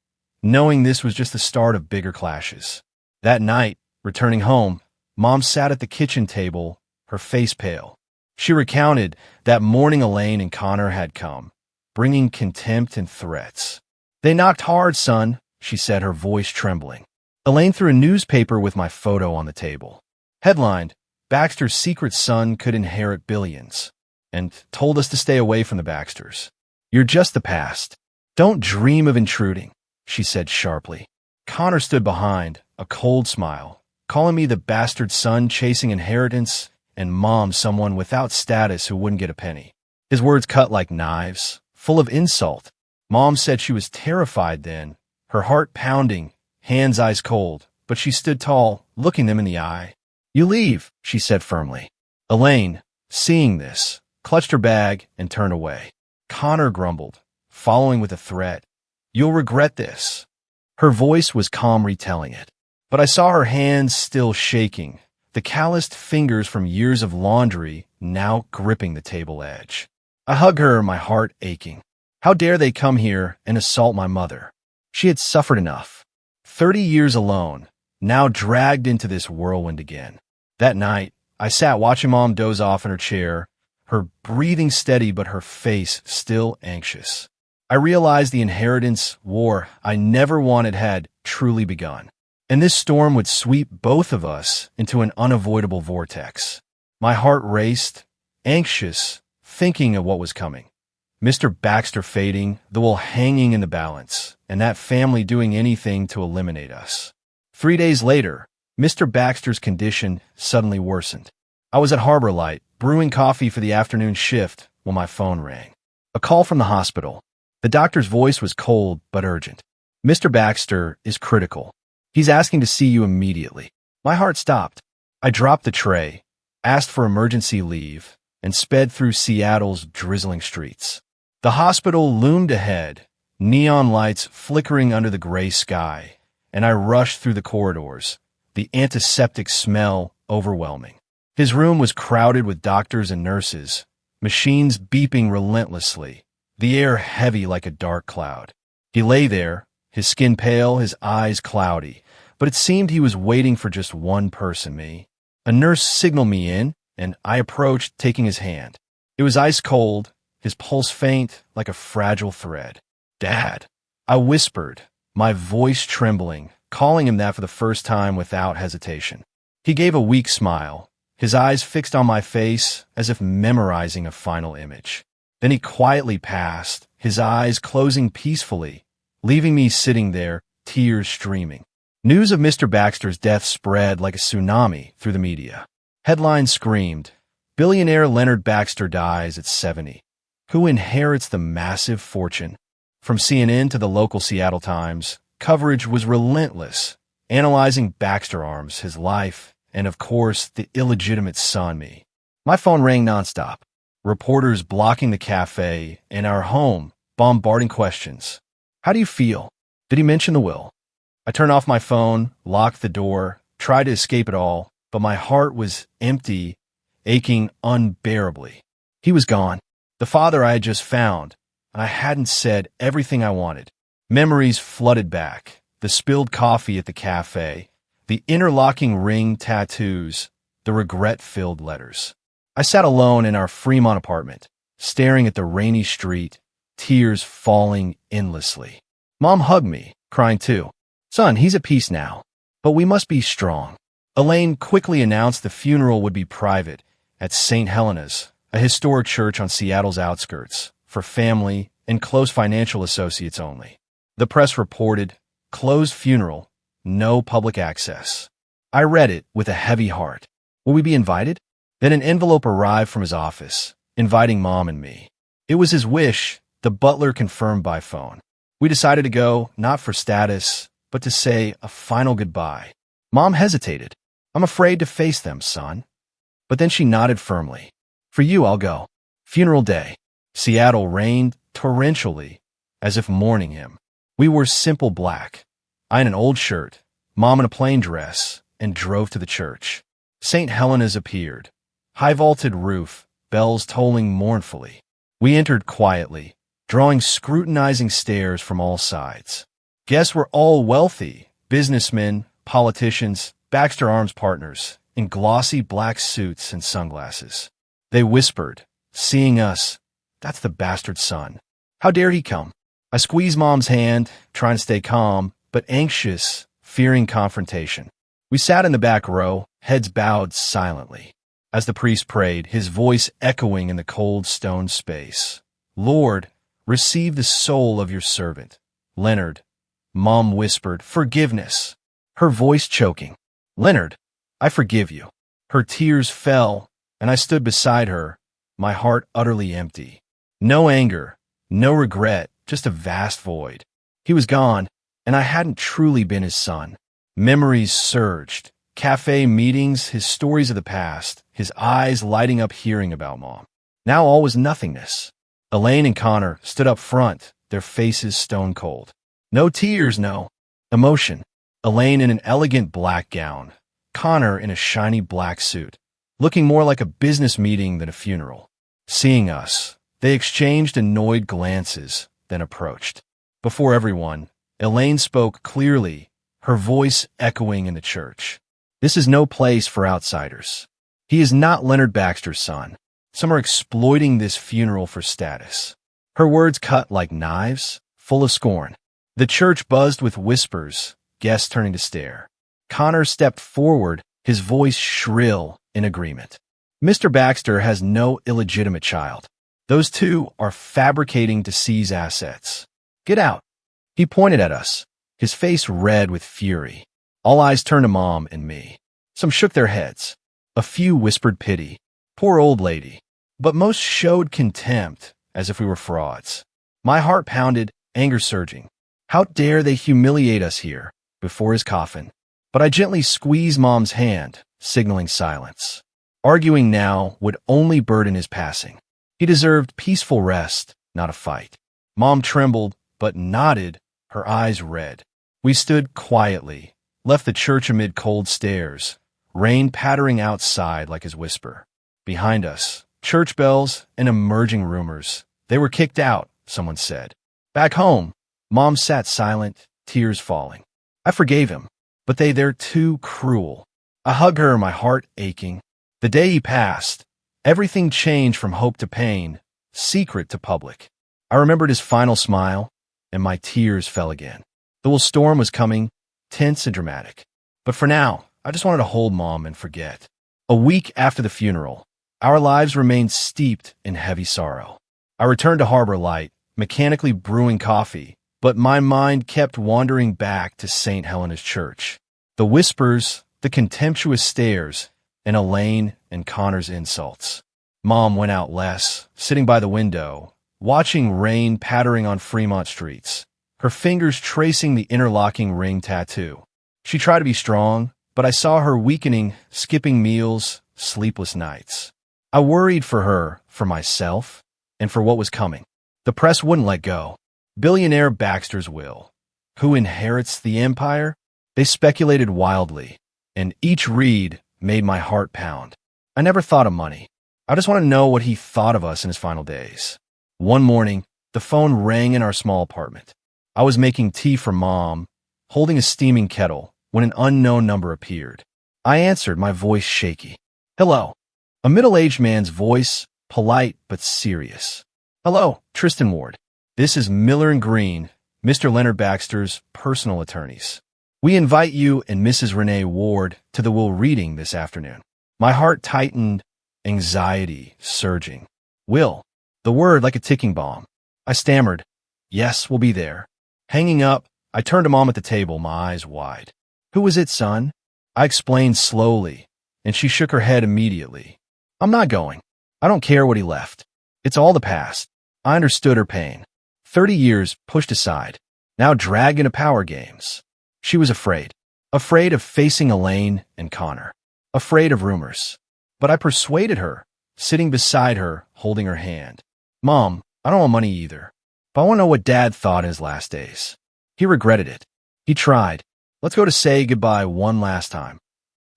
knowing this was just the start of bigger clashes. That night, returning home, Mom sat at the kitchen table, her face pale. She recounted that morning Elaine and Connor had come, bringing contempt and threats. They knocked hard, son, she said, her voice trembling. Elaine threw a newspaper with my photo on the table. Headlined, Baxter's secret son could inherit billions, and told us to stay away from the Baxters. You're just the past. Don't dream of intruding, she said sharply. Connor stood behind, a cold smile, calling me the bastard son chasing inheritance, and Mom someone without status who wouldn't get a penny. His words cut like knives, full of insult. Mom said she was terrified then, her heart pounding, hands ice cold, but she stood tall, looking them in the eye. You leave, she said firmly. Elaine, seeing this, clutched her bag and turned away. Connor grumbled, following with a threat. You'll regret this. Her voice was calm retelling it, but I saw her hands still shaking, the calloused fingers from years of laundry now gripping the table edge. I hugged her, my heart aching. How dare they come here and assault my mother? She had suffered enough. 30 years alone, now dragged into this whirlwind again. That night, I sat watching Mom doze off in her chair, her breathing steady but her face still anxious. I realized the inheritance war I never wanted had truly begun, and this storm would sweep both of us into an unavoidable vortex. My heart raced, anxious, thinking of what was coming. Mr. Baxter fading, the will hanging in the balance, and that family doing anything to eliminate us. 3 days later, Mr. Baxter's condition suddenly worsened. I was at Harbor Light, brewing coffee for the afternoon shift, when my phone rang. A call from the hospital. The doctor's voice was cold but urgent. Mr. Baxter is critical. He's asking to see you immediately. My heart stopped. I dropped the tray, asked for emergency leave, and sped through Seattle's drizzling streets. The hospital loomed ahead, neon lights flickering under the gray sky, and I rushed through the corridors, the antiseptic smell overwhelming. His room was crowded with doctors and nurses, machines beeping relentlessly, the air heavy like a dark cloud. He lay there, his skin pale, his eyes cloudy, but it seemed he was waiting for just one person, me. A nurse signaled me in, and I approached, taking his hand. It was ice cold, his pulse faint, like a fragile thread. "Dad," I whispered, my voice trembling, calling him that for the first time without hesitation. He gave a weak smile, his eyes fixed on my face as if memorizing a final image. Then he quietly passed, his eyes closing peacefully, leaving me sitting there, tears streaming. News of Mr. Baxter's death spread like a tsunami through the media. Headlines screamed, "Billionaire Leonard Baxter dies at 70. Who inherits the massive fortune?" From CNN to the local Seattle Times, coverage was relentless, analyzing Baxter Arms, his life, and of course, the illegitimate son, me. My phone rang nonstop. Reporters blocking the cafe and our home, bombarding questions. "How do you feel? Did he mention the will?" I turned off my phone, locked the door, tried to escape it all, but my heart was empty, aching unbearably. He was gone. The father I had just found, and I hadn't said everything I wanted. Memories flooded back. The spilled coffee at the cafe, the interlocking ring tattoos, the regret-filled letters. I sat alone in our Fremont apartment, staring at the rainy street, tears falling endlessly. Mom hugged me, crying too. "Son, he's at peace now, but we must be strong." Elaine quickly announced the funeral would be private at St. Helena's, a historic church on Seattle's outskirts, for family and close financial associates only. The press reported, "Closed funeral, no public access." I read it with a heavy heart. Will we be invited? Then an envelope arrived from his office, inviting Mom and me. It was his wish, the butler confirmed by phone. We decided to go, not for status, but to say a final goodbye. Mom hesitated. "I'm afraid to face them, son." But then she nodded firmly. "For you, I'll go." Funeral day. Seattle rained torrentially, as if mourning him. We wore simple black. I in an old shirt, Mom in a plain dress, and drove to the church. St. Helena's appeared. High-vaulted roof, bells tolling mournfully. We entered quietly, drawing scrutinizing stares from all sides. Guests were all wealthy, businessmen, politicians, Baxter Arms partners, in glossy black suits and sunglasses. They whispered, seeing us, "That's the bastard son. How dare he come?" I squeezed Mom's hand, trying to stay calm, but anxious, fearing confrontation. We sat in the back row, heads bowed silently. As the priest prayed, his voice echoing in the cold stone space. "Lord, receive the soul of your servant, Leonard." Mom whispered, "Forgiveness." Her voice choking. "Leonard, I forgive you." Her tears fell, and I stood beside her, my heart utterly empty. No anger, no regret, just a vast void. He was gone, and I hadn't truly been his son. Memories surged. Cafe meetings, his stories of the past, his eyes lighting up hearing about Mom. Now all was nothingness. Elaine and Connor stood up front, their faces stone cold. No tears, no emotion. Elaine in an elegant black gown, Connor in a shiny black suit, looking more like a business meeting than a funeral. Seeing us, they exchanged annoyed glances, then approached. Before everyone, Elaine spoke clearly, her voice echoing in the church. "This is no place for outsiders. He is not Leonard Baxter's son. Some are exploiting this funeral for status." Her words cut like knives, full of scorn. The church buzzed with whispers, guests turning to stare. Connor stepped forward, his voice shrill in agreement. "Mr. Baxter has no illegitimate child. Those two are fabricating to seize assets. Get out." He pointed at us, his face red with fury. All eyes turned to Mom and me. Some shook their heads. A few whispered pity. Poor old lady. But most showed contempt, as if we were frauds. My heart pounded, anger surging. How dare they humiliate us here, before his coffin? But I gently squeezed Mom's hand, signaling silence. Arguing now would only burden his passing. He deserved peaceful rest, not a fight. Mom trembled, but nodded, her eyes red. We stood quietly, left the church amid cold stares, rain pattering outside like his whisper. Behind us, church bells and emerging rumors. They were kicked out, someone said. Back home, Mom sat silent, tears falling. I forgave him. but they're too cruel. I hug her, my heart aching. The day he passed, everything changed from hope to pain, secret to public. I remembered his final smile, and my tears fell again. The will storm was coming, tense and dramatic. But for now, I just wanted to hold Mom and forget. A week after the funeral, our lives remained steeped in heavy sorrow. I returned to Harbor Light, mechanically brewing coffee, but my mind kept wandering back to St. Helena's Church. The whispers, the contemptuous stares, and Elaine and Connor's insults. Mom went out less, sitting by the window, watching rain pattering on Fremont streets, her fingers tracing the interlocking ring tattoo. She tried to be strong, but I saw her weakening, skipping meals, sleepless nights. I worried for her, for myself, and for what was coming. The press wouldn't let go. Billionaire Baxter's will. Who inherits the empire? They speculated wildly, and each read made my heart pound. I never thought of money. I just want to know what he thought of us in his final days. One morning, the phone rang in our small apartment. I was making tea for Mom, holding a steaming kettle, when an unknown number appeared. I answered, my voice shaky. Hello. A middle-aged man's voice, polite but serious. Hello, Tristan Ward. This is Miller and Green, Mr. Leonard Baxter's personal attorneys. We invite you and Mrs. Renee Ward to the will reading this afternoon. My heart tightened, anxiety surging. Will, the word like a ticking bomb. I stammered, yes, we'll be there. Hanging up, I turned to Mom at the table, my eyes wide. Who was it, son? I explained slowly, and she shook her head immediately. I'm not going. I don't care what he left. It's all the past. I understood her pain. 30 years pushed aside, now dragged into power games. She was afraid. Afraid of facing Elaine and Connor. Afraid of rumors. But I persuaded her, sitting beside her, holding her hand. Mom, I don't want money either, but I want to know what Dad thought in his last days. He regretted it. He tried. Let's go to say goodbye one last time.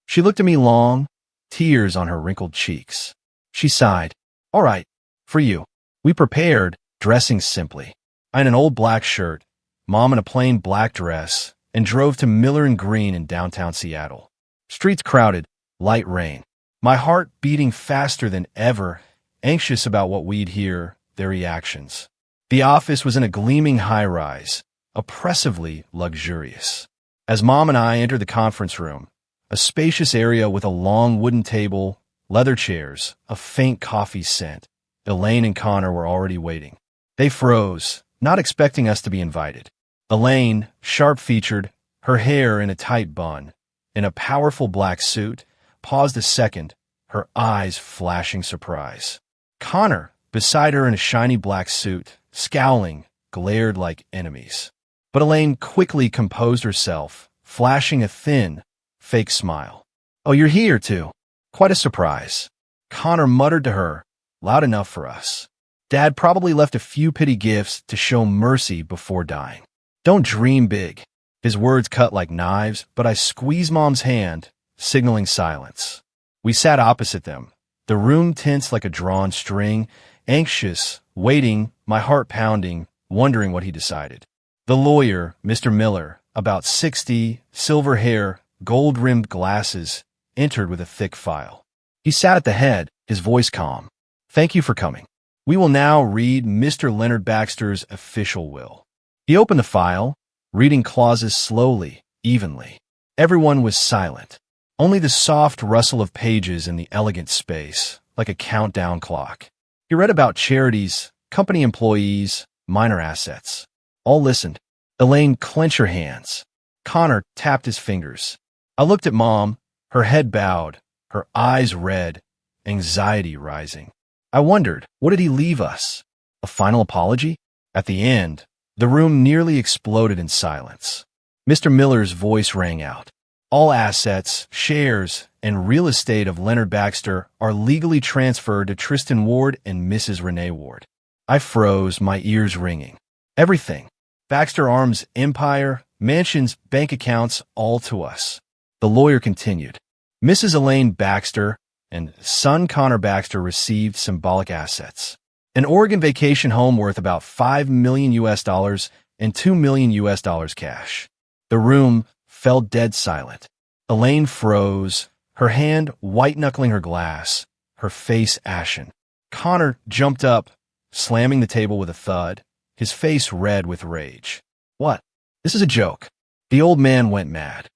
She looked at me long, tears on her wrinkled cheeks. She sighed. All right, for you. We prepared, dressing simply. I had an old black shirt, Mom in a plain black dress, and drove to Miller and Green in downtown Seattle. Streets crowded, light rain. My heart beating faster than ever, anxious about what we'd hear, their reactions. The office was in a gleaming high-rise, oppressively luxurious. As Mom and I entered the conference room, a spacious area with a long wooden table, leather chairs, a faint coffee scent, Elaine and Connor were already waiting. They froze, not expecting us to be invited. Elaine, sharp-featured, her hair in a tight bun, in a powerful black suit, paused a second, her eyes flashing surprise. Connor, beside her in a shiny black suit, scowling, glared like enemies. But Elaine quickly composed herself, flashing a thin, fake smile. Oh, you're here, too. Quite a surprise. Connor muttered to her, loud enough for us. Dad probably left a few pity gifts to show mercy before dying. Don't dream big. His words cut like knives, but I squeezed Mom's hand, signaling silence. We sat opposite them, the room tense like a drawn string, anxious, waiting, my heart pounding, wondering what he decided. The lawyer, Mr. Miller, about 60, silver hair, gold-rimmed glasses, entered with a thick file. He sat at the head, his voice calm. Thank you for coming. We will now read Mr. Leonard Baxter's official will. He opened the file, reading clauses slowly, evenly. Everyone was silent. Only the soft rustle of pages in the elegant space, like a countdown clock. He read about charities, company employees, minor assets. All listened. Elaine clenched her hands. Connor tapped his fingers. I looked at Mom, her head bowed, her eyes red, anxiety rising. I wondered, what did he leave us? A final apology? At the end, the room nearly exploded in silence. Mr. Miller's voice rang out. All assets, shares, and real estate of Leonard Baxter are legally transferred to Tristan Ward and Mrs. Renee Ward. I froze, my ears ringing. Everything. Baxter Arms empire, mansions, bank accounts, all to us. The lawyer continued. Mrs. Elaine Baxter and son Connor Baxter received symbolic assets. An Oregon vacation home worth about $5 million and $2 million cash. The room fell dead silent. Elaine froze, her hand white-knuckling her glass, her face ashen. Connor jumped up, slamming the table with a thud, his face red with rage. What? This is a joke. The old man went mad.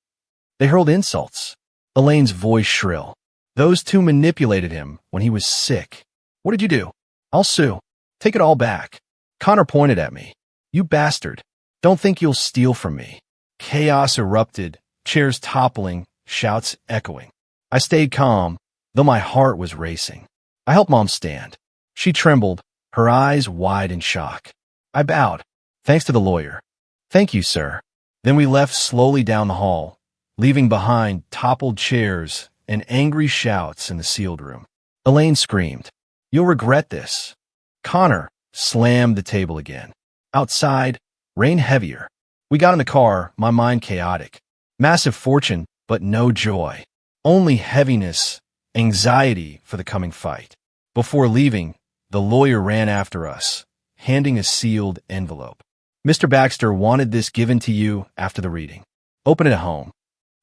They hurled insults. Elaine's voice shrill. Those two manipulated him when he was sick. What did you do? I'll sue. Take it all back. Connor pointed at me. You bastard. Don't think you'll steal from me. Chaos erupted, chairs toppling, shouts echoing. I stayed calm, though my heart was racing. I helped Mom stand. She trembled, her eyes wide in shock. I bowed. Thanks to the lawyer. Thank you, sir. Then we left slowly down the hall, leaving behind toppled chairs and angry shouts in the sealed room. Elaine screamed, You'll regret this. Connor slammed the table again. Outside, rain heavier. We got in the car, my mind chaotic. Massive fortune, but no joy. Only heaviness, anxiety for the coming fight. Before leaving, the lawyer ran after us, handing a sealed envelope. Mr. Baxter wanted this given to you after the reading. Open it at home.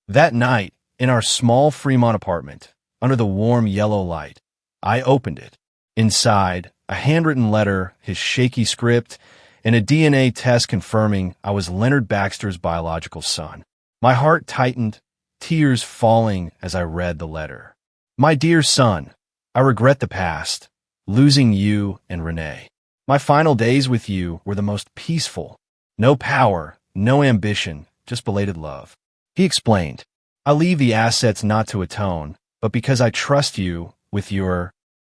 That night, in our small Fremont apartment, under the warm yellow light, I opened it. Inside, a handwritten letter, his shaky script, and a DNA test confirming I was Leonard Baxter's biological son. My heart tightened, tears falling as I read the letter. My dear son, I regret the past, losing you and Renee. My final days with you were the most peaceful. No power, no ambition, just belated love. He explained, I leave the assets not to atone, but because I trust you with your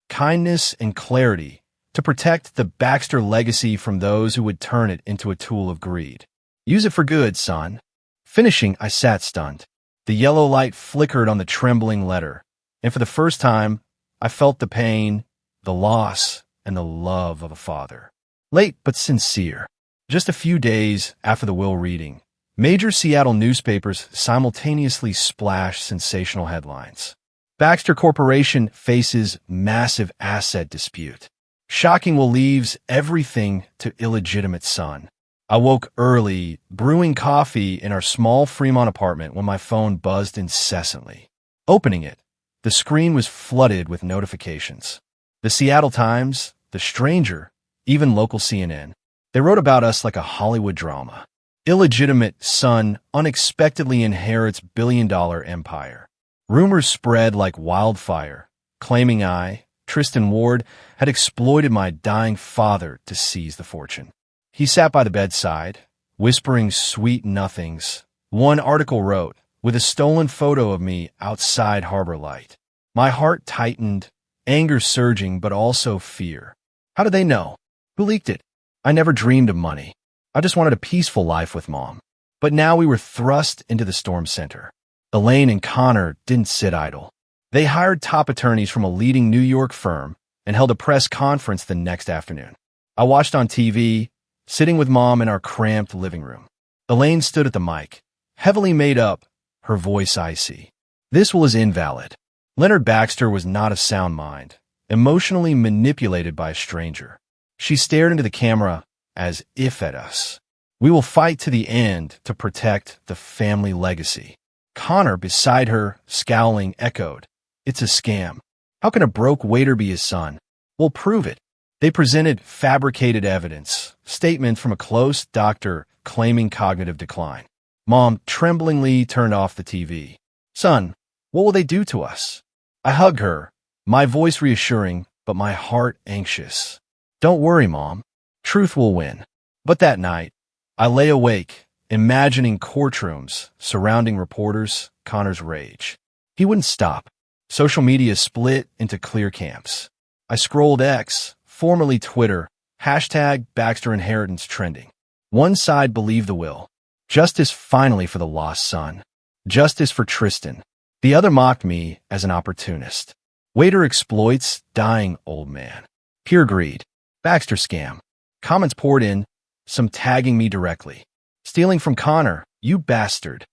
kindness and clarity to protect the Baxter legacy from those who would turn it into a tool of greed. Use it for good, son. Finishing, I sat stunned. The yellow light flickered on the trembling letter, and for the first time, I felt the pain, the loss, and the love of a father. Late but sincere. Just a few days after the will reading, major Seattle newspapers simultaneously splashed sensational headlines. Baxter Corporation faces massive asset dispute. Shocking will leaves everything to illegitimate son. I woke early, brewing coffee in our small Fremont apartment when my phone buzzed incessantly. Opening it, the screen was flooded with notifications. The Seattle Times, The Stranger, even local CNN. They wrote about us like a Hollywood drama. Illegitimate son unexpectedly inherits billion-dollar empire. Rumors spread like wildfire, claiming I, Tristan Ward, had exploited my dying father to seize the fortune. He sat by the bedside, whispering sweet nothings. One article wrote, with a stolen photo of me outside Harbor Light. My heart tightened, anger surging, but also fear. How did they know? Who leaked it? I never dreamed of money. I just wanted a peaceful life with Mom. But now we were thrust into the storm center. Elaine and Connor didn't sit idle. They hired top attorneys from a leading New York firm and held a press conference the next afternoon. I watched on TV, sitting with Mom in our cramped living room. Elaine stood at the mic, heavily made up, her voice icy. This was invalid. Leonard Baxter was not of sound mind, emotionally manipulated by a stranger. She stared into the camera as if at us. We will fight to the end to protect the family legacy. Connor, beside her, scowling, echoed, It's a scam. How can a broke waiter be his son? We'll prove it. They presented fabricated evidence, statement from a close doctor claiming cognitive decline. Mom tremblingly turned off the TV. Son, what will they do to us? I hugged her, my voice reassuring, but my heart anxious. Don't worry, Mom. Truth will win. But that night, I lay awake, imagining courtrooms surrounding reporters, Connor's rage. He wouldn't stop. Social media split into clear camps. I scrolled X, formerly Twitter, hashtag Baxter Inheritance trending. One side believed the will. Justice finally for the lost son. Justice for Tristan. The other mocked me as an opportunist. Waiter exploits dying old man. Pure greed. Baxter scam. Comments poured in, some tagging me directly. Stealing from Connor, you bastard.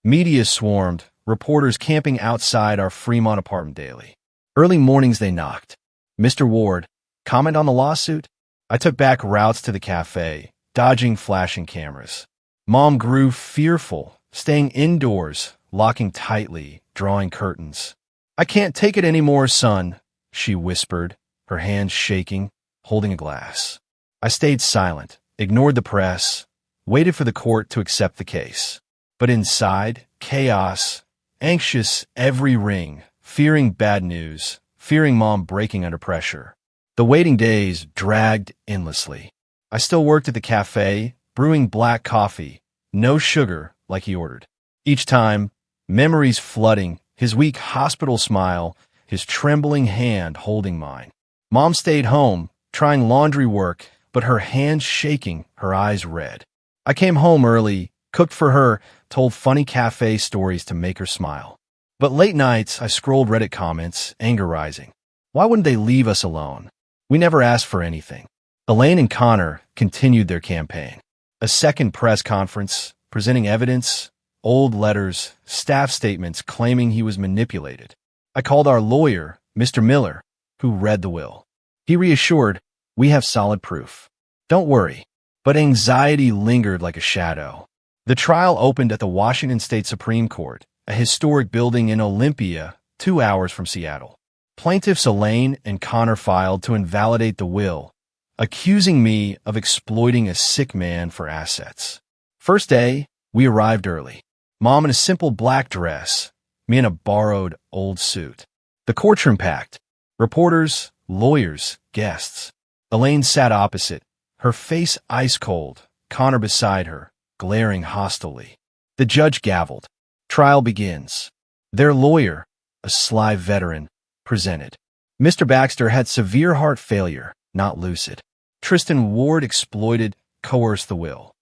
Media swarmed, reporters camping outside our Fremont apartment daily. Early mornings they knocked. Mr. Ward, comment on the lawsuit? I took back routes to the cafe, dodging flashing cameras. Mom grew fearful, staying indoors, locking tightly, drawing curtains. "I can't take it anymore, son," she whispered, her hands shaking, holding a glass. I stayed silent, ignored the press, waited for the court to accept the case. But inside, chaos, anxious every ring, fearing bad news, fearing Mom breaking under pressure. The waiting days dragged endlessly. I still worked at the cafe, brewing black coffee, no sugar like he ordered. Each time, memories flooding, his weak hospital smile, his trembling hand holding mine. Mom stayed home, trying laundry work, but her hands shaking, her eyes red. I came home early, cooked for her, told funny cafe stories to make her smile. But late nights, I scrolled Reddit comments, anger rising. Why wouldn't they leave us alone? We never asked for anything. Elaine and Connor continued their campaign. A second press conference, presenting evidence, old letters, staff statements claiming he was manipulated. I called our lawyer, Mr. Miller, who read the will. He reassured, "We have solid proof. Don't worry." But anxiety lingered like a shadow. The trial opened at the Washington State Supreme Court, a historic building in Olympia, 2 hours from Seattle. Plaintiffs Elaine and Connor filed to invalidate the will, accusing me of exploiting a sick man for assets. First day, we arrived early. Mom in a simple black dress, me in a borrowed old suit. The courtroom packed. Reporters, lawyers, guests. Elaine sat opposite, her face ice cold, Connor beside her, glaring hostilely. The judge gavelled. Trial begins. Their lawyer, a sly veteran, presented. Mr. Baxter had severe heart failure, not lucid. Tristan Ward exploited, coerced the will.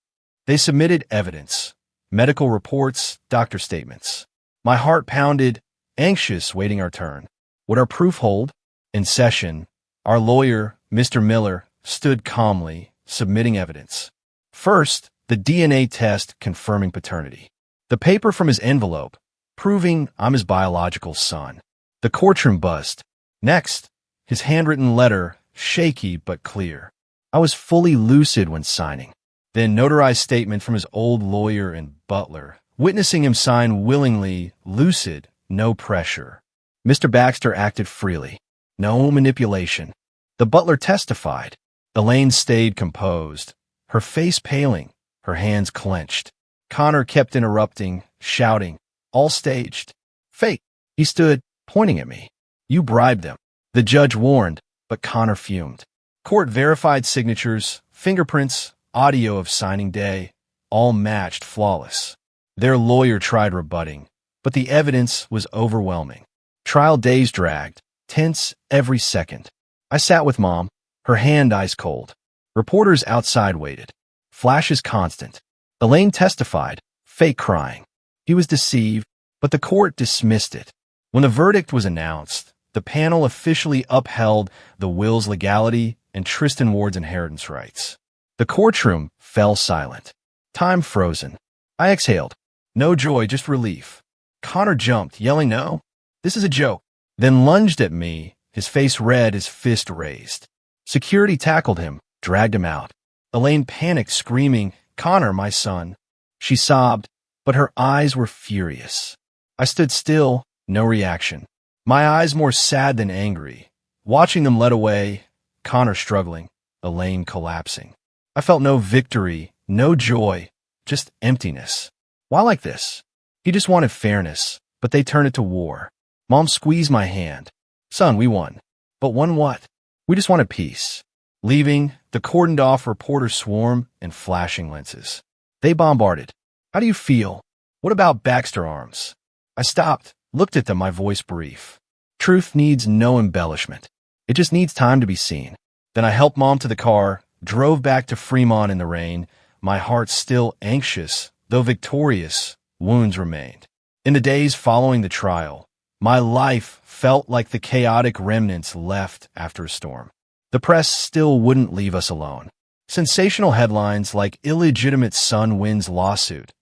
They submitted evidence, medical reports, doctor statements. My heart pounded, anxious, waiting our turn. Would our proof hold? In session, our lawyer, Mr. Miller, stood calmly, submitting evidence. First, the DNA test confirming paternity. The paper from his envelope, proving I'm his biological son. The courtroom buzzed. Next, his handwritten letter, shaky but clear. I was fully lucid when signing. Then notarized statement from his old lawyer and butler, witnessing him sign willingly, lucid, no pressure. Mr. Baxter acted freely. No manipulation. The butler testified. Elaine stayed composed, her face paling, her hands clenched. Connor kept interrupting, shouting, all staged. Fake. He stood, pointing at me. You bribed them. The judge warned, but Connor fumed. Court verified signatures, fingerprints, audio of signing day, all matched flawless. Their lawyer tried rebutting, but the evidence was overwhelming. Trial days dragged, tense every second. I sat with Mom, her hand ice cold. Reporters outside waited. Flashes constant. Elaine testified, fake crying. He was deceived, but the court dismissed it. When the verdict was announced, the panel officially upheld the will's legality and Tristan Ward's inheritance rights. The courtroom fell silent. Time frozen. I exhaled. No joy, just relief. Connor jumped, yelling no. This is a joke. Then lunged at me, his face red, his fist raised. Security tackled him, dragged him out. Elaine panicked, screaming, Connor, my son. She sobbed, but her eyes were furious. I stood still, no reaction. My eyes more sad than angry. Watching them led away, Connor struggling, Elaine collapsing. I felt no victory, no joy, just emptiness. Why like this? He just wanted fairness, but they turned it to war. Mom squeezed my hand. Son, we won. But won what? We just wanted peace. Leaving, the cordoned off reporter swarm and flashing lenses. They bombarded. How do you feel? What about Baxter arms? I stopped, looked at them, my voice brief. Truth needs no embellishment. It just needs time to be seen. Then I helped Mom to the car, drove back to Fremont in the rain, my heart still anxious, though victorious, wounds remained. In the days following the trial, my life felt like the chaotic remnants left after a storm. The press still wouldn't leave us alone. Sensational headlines like illegitimate son wins lawsuit.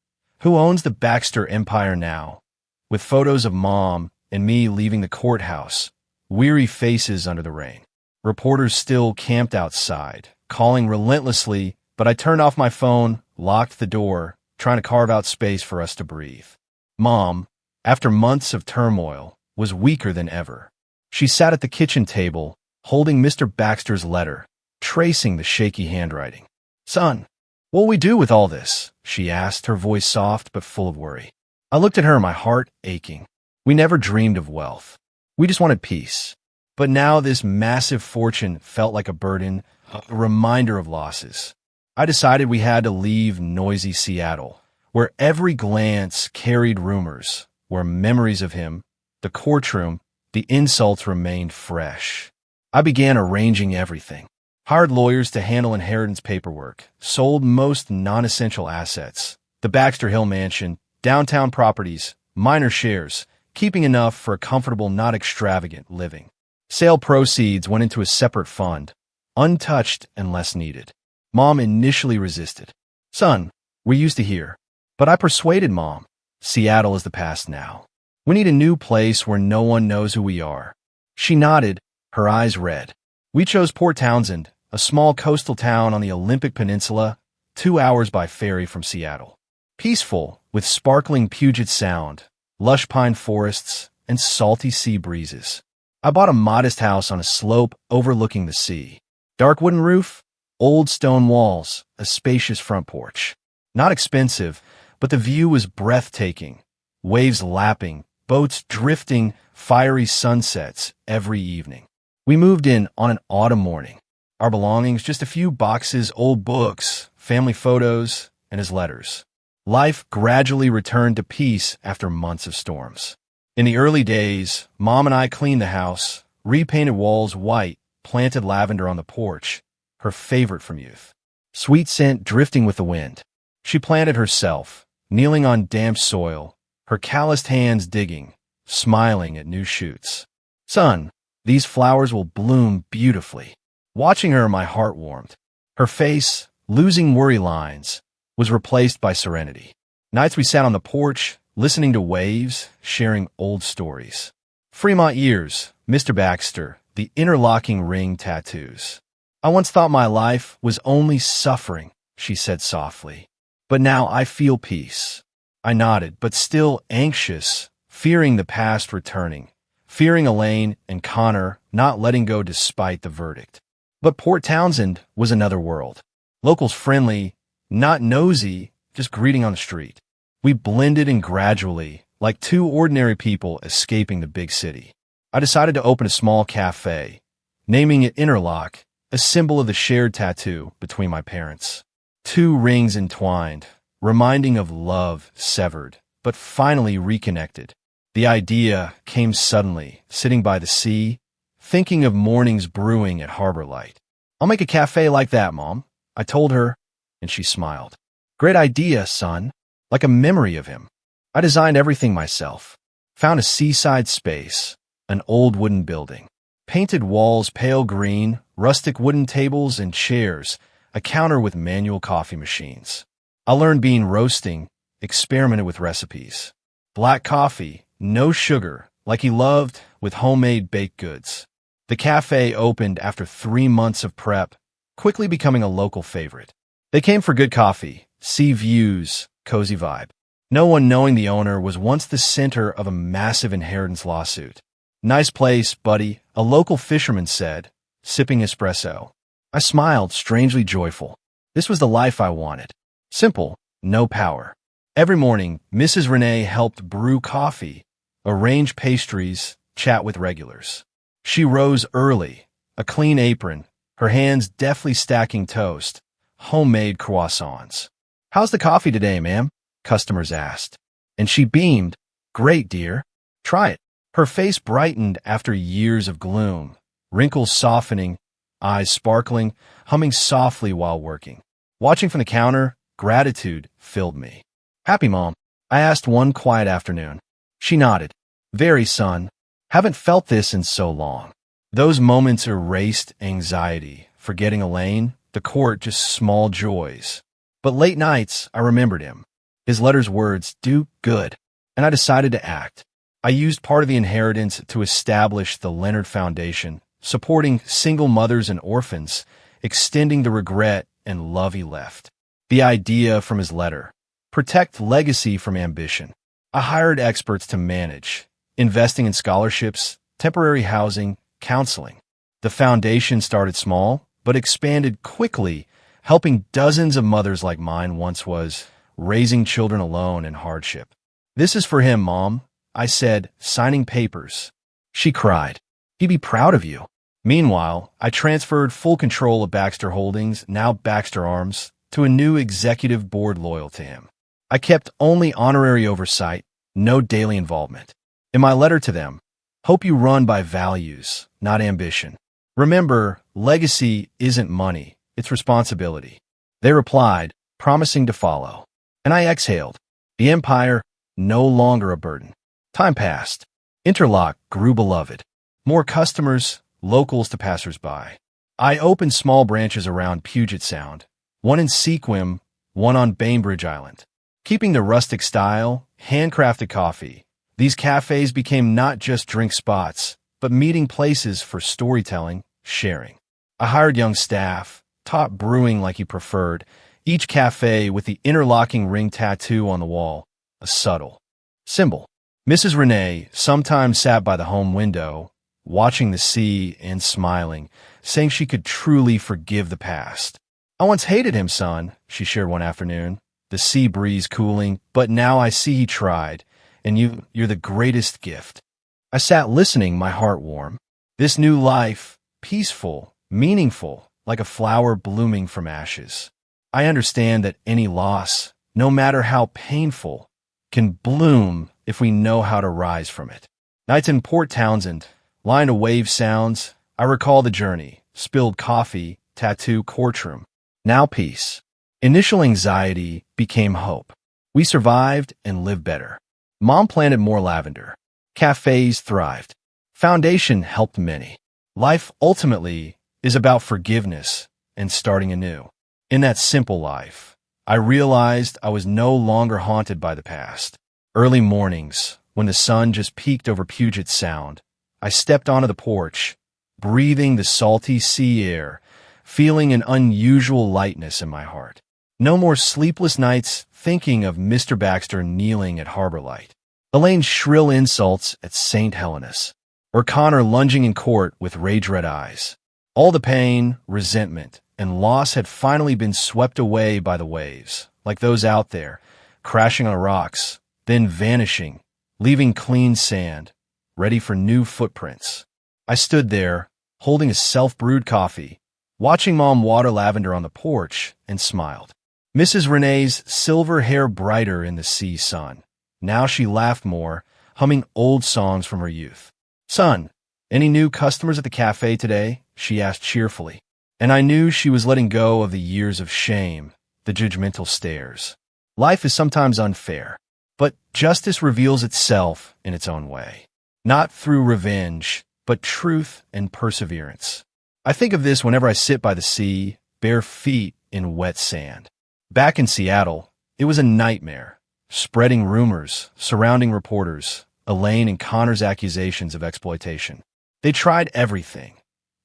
Who owns the Baxter empire now? With photos of Mom and me leaving the courthouse, weary faces under the rain. Reporters still camped outside, calling relentlessly, but I turned off my phone, locked the door, trying to carve out space for us to breathe. Mom, after months of turmoil, was weaker than ever. She sat at the kitchen table, holding Mr. Baxter's letter, tracing the shaky handwriting. "Son, what'll we do with all this?" she asked, her voice soft but full of worry. I looked at her, my heart aching. We never dreamed of wealth. We just wanted peace. But now this massive fortune felt like a burden, a reminder of losses. I decided we had to leave noisy Seattle, where every glance carried rumors, where memories of him, the courtroom, the insults remained fresh. I began arranging everything. Hired lawyers to handle inheritance paperwork, sold most non-essential assets, the Baxter Hill mansion, downtown properties, minor shares, keeping enough for a comfortable, not extravagant living. Sale proceeds went into a separate fund, untouched and less needed. Mom initially resisted. "Son, we're used to here." But I persuaded Mom. Seattle is the past now. We need a new place where no one knows who we are. She nodded, her eyes red. We chose Port Townsend, a small coastal town on the Olympic Peninsula, 2 hours by ferry from Seattle. Peaceful, with sparkling Puget Sound, lush pine forests, and salty sea breezes. I bought a modest house on a slope overlooking the sea. Dark wooden roof, old stone walls, a spacious front porch. Not expensive, but the view was breathtaking. Waves lapping, boats drifting, fiery sunsets every evening. We moved in on an autumn morning. Our belongings, just a few boxes, old books, family photos, and his letters. Life gradually returned to peace after months of storms. In the early days, Mom and I cleaned the house, repainted walls white, planted lavender on the porch, her favorite from youth. Sweet scent drifting with the wind. She planted herself, kneeling on damp soil, her calloused hands digging, smiling at new shoots. "Son, these flowers will bloom beautifully." Watching her, my heart warmed. Her face, losing worry lines, was replaced by serenity. Nights we sat on the porch, listening to waves, sharing old stories. Fremont years, Mr. Baxter, the interlocking ring tattoos. "I once thought my life was only suffering," she said softly. "But now I feel peace." I nodded, but still anxious, fearing the past returning, fearing Elaine and Connor not letting go despite the verdict. But Port Townsend was another world. Locals friendly, not nosy, just greeting on the street. We blended in gradually, like two ordinary people escaping the big city. I decided to open a small cafe, naming it Interlock, a symbol of the shared tattoo between my parents. 2 rings entwined, reminding of love severed, but finally reconnected. The idea came suddenly, sitting by the sea, thinking of mornings brewing at Harbor Light. "I'll make a cafe like that, Mom," I told her, and she smiled. "Great idea, son." Like a memory of him. I designed everything myself. Found a seaside space, an old wooden building. Painted walls pale green, rustic wooden tables and chairs, a counter with manual coffee machines. I learned bean roasting, experimented with recipes. Black coffee, no sugar, like he loved, with homemade baked goods. The cafe opened after 3 months of prep, quickly becoming a local favorite. They came for good coffee, sea views, cozy vibe. No one knowing the owner was once the center of a massive inheritance lawsuit. "Nice place, buddy," a local fisherman said, sipping espresso. I smiled, strangely joyful. This was the life I wanted. Simple, no power. Every morning, Mrs. Renee helped brew coffee, arrange pastries, chat with regulars. She rose early, a clean apron, her hands deftly stacking toast, homemade croissants. "How's the coffee today, ma'am?" customers asked. And she beamed. "Great, dear. Try it." Her face brightened after years of gloom, wrinkles softening, eyes sparkling, humming softly while working. Watching from the counter, gratitude filled me. "Happy, Mom?" I asked one quiet afternoon. She nodded. "Very, son. Haven't felt this in so long." Those moments erased anxiety, forgetting Elaine, the court, just small joys. But late nights, I remembered him. His letters' words, "Do good." And I decided to act. I used part of the inheritance to establish the Leonard Foundation, supporting single mothers and orphans, extending the regret and love he left. The idea from his letter. Protect legacy from ambition. I hired experts to manage, investing in scholarships, temporary housing, counseling. The foundation started small, but expanded quickly, helping dozens of mothers like mine once was, raising children alone in hardship. "This is for him, Mom," I said, signing papers. She cried. "He'd be proud of you." Meanwhile, I transferred full control of Baxter Holdings, now Baxter Arms, to a new executive board loyal to him. I kept only honorary oversight, no daily involvement. In my letter to them, "Hope you run by values, not ambition. Remember, legacy isn't money, it's responsibility." They replied, promising to follow. And I exhaled. The empire, no longer a burden. Time passed. Interlock grew beloved. More customers, locals to passers-by. I opened small branches around Puget Sound, one in Sequim, one on Bainbridge Island. Keeping the rustic style, handcrafted coffee, these cafes became not just drink spots, but meeting places for storytelling, sharing. I hired young staff, taught brewing like he preferred, each cafe with the interlocking ring tattoo on the wall, a subtle symbol. Mrs. Renee sometimes sat by the home window, watching the sea and smiling, saying she could truly forgive the past. "I once hated him, son," she shared one afternoon, the sea breeze cooling, "but now I see he tried, and you're the greatest gift." I sat listening, my heart warm. This new life, peaceful, meaningful, like a flower blooming from ashes. I understand that any loss, no matter how painful, can bloom if we know how to rise from it. Nights in Port Townsend, line of wave sounds, I recall the journey, spilled coffee, tattoo courtroom. Now peace. Initial anxiety became hope. We survived and lived better. Mom planted more lavender. Cafes thrived. Foundation helped many. Life ultimately is about forgiveness and starting anew. In that simple life, I realized I was no longer haunted by the past. Early mornings, when the sun just peeked over Puget Sound, I stepped onto the porch, breathing the salty sea air, feeling an unusual lightness in my heart. No more sleepless nights thinking of Mr. Baxter kneeling at Harbor Light, Elaine's shrill insults at St. Helena's, or Connor lunging in court with rage-red eyes. All the pain, resentment, and loss had finally been swept away by the waves, like those out there, crashing on rocks, then vanishing, leaving clean sand, ready for new footprints. I stood there, holding a self-brewed coffee, watching Mom water lavender on the porch, and smiled. Mrs. Renee's silver hair brighter in the sea sun. Now she laughed more, humming old songs from her youth. "Son, any new customers at the cafe today?" she asked cheerfully. And I knew she was letting go of the years of shame, the judgmental stares. Life is sometimes unfair, but justice reveals itself in its own way. Not through revenge, but truth and perseverance. I think of this whenever I sit by the sea, bare feet in wet sand. Back in Seattle, it was a nightmare, spreading rumors, surrounding reporters, Elaine and Connor's accusations of exploitation. They tried everything.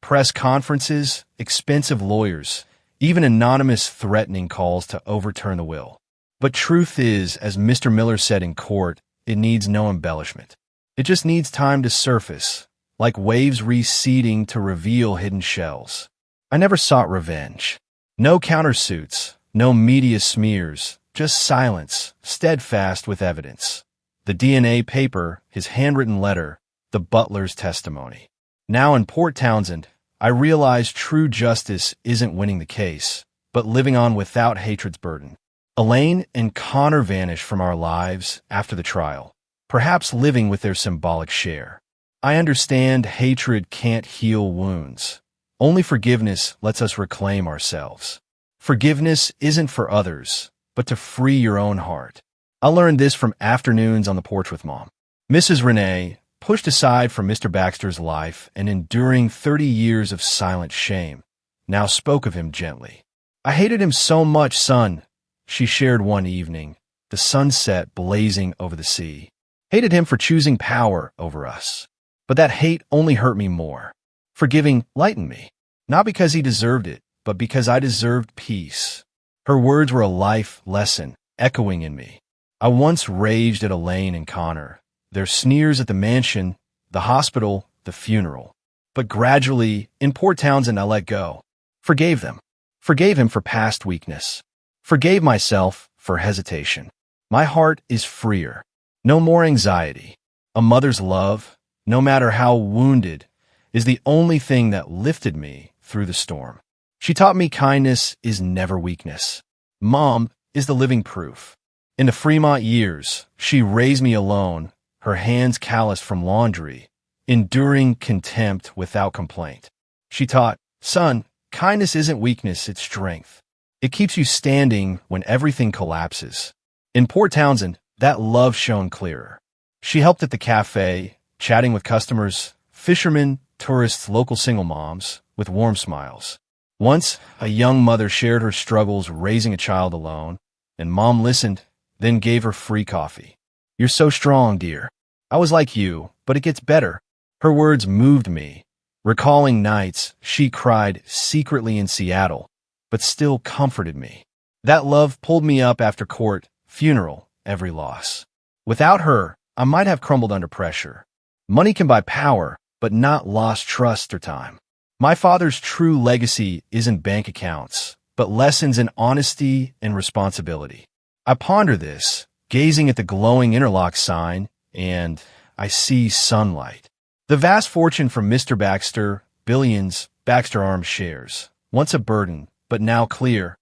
Press conferences, expensive lawyers, even anonymous threatening calls to overturn the will. But truth is, as Mr. Miller said in court, it needs no embellishment. It just needs time to surface, like waves receding to reveal hidden shells. I never sought revenge. No countersuits, no media smears, just silence, steadfast with evidence. The DNA paper, his handwritten letter, the butler's testimony. Now in Port Townsend, I realize true justice isn't winning the case, but living on without hatred's burden. Elaine and Connor vanished from our lives after the trial, perhaps living with their symbolic share. I understand hatred can't heal wounds. Only forgiveness lets us reclaim ourselves. Forgiveness isn't for others, but to free your own heart. I learned this from afternoons on the porch with Mom. Mrs. Renee, pushed aside from Mr. Baxter's life and enduring 30 years of silent shame, now spoke of him gently. "I hated him so much, son," she shared one evening, the sunset blazing over the sea. "Hated him for choosing power over us. But that hate only hurt me more. Forgiving lightened me, not because he deserved it, but because I deserved peace." Her words were a life lesson, echoing in me. I once raged at Elaine and Connor, their sneers at the mansion, the hospital, the funeral. But gradually, in Port Townsend, I let go. Forgave them. Forgave him for past weakness. Forgave myself for hesitation. My heart is freer. No more anxiety. A mother's love, no matter how wounded, is the only thing that lifted me through the storm. She taught me kindness is never weakness. Mom is the living proof. In the Fremont years, she raised me alone, her hands calloused from laundry, enduring contempt without complaint. She taught, son, kindness isn't weakness, it's strength. It keeps you standing when everything collapses. In Port Townsend, that love shone clearer. She helped at the cafe, chatting with customers, fishermen, tourists, local single moms, with warm smiles. Once, a young mother shared her struggles raising a child alone, and Mom listened, then gave her free coffee. You're so strong, dear. I was like you, but it gets better. Her words moved me. Recalling nights she cried secretly in Seattle, but still comforted me. That love pulled me up after court, funeral, every loss. Without her, I might have crumbled under pressure. Money can buy power, but not lost trust or time. My father's true legacy isn't bank accounts, but lessons in honesty and responsibility. I ponder this, gazing at the glowing interlock sign, and I see sunlight. The vast fortune from Mr. Baxter, billions, Baxter Arms shares. Once a burden, but now clear.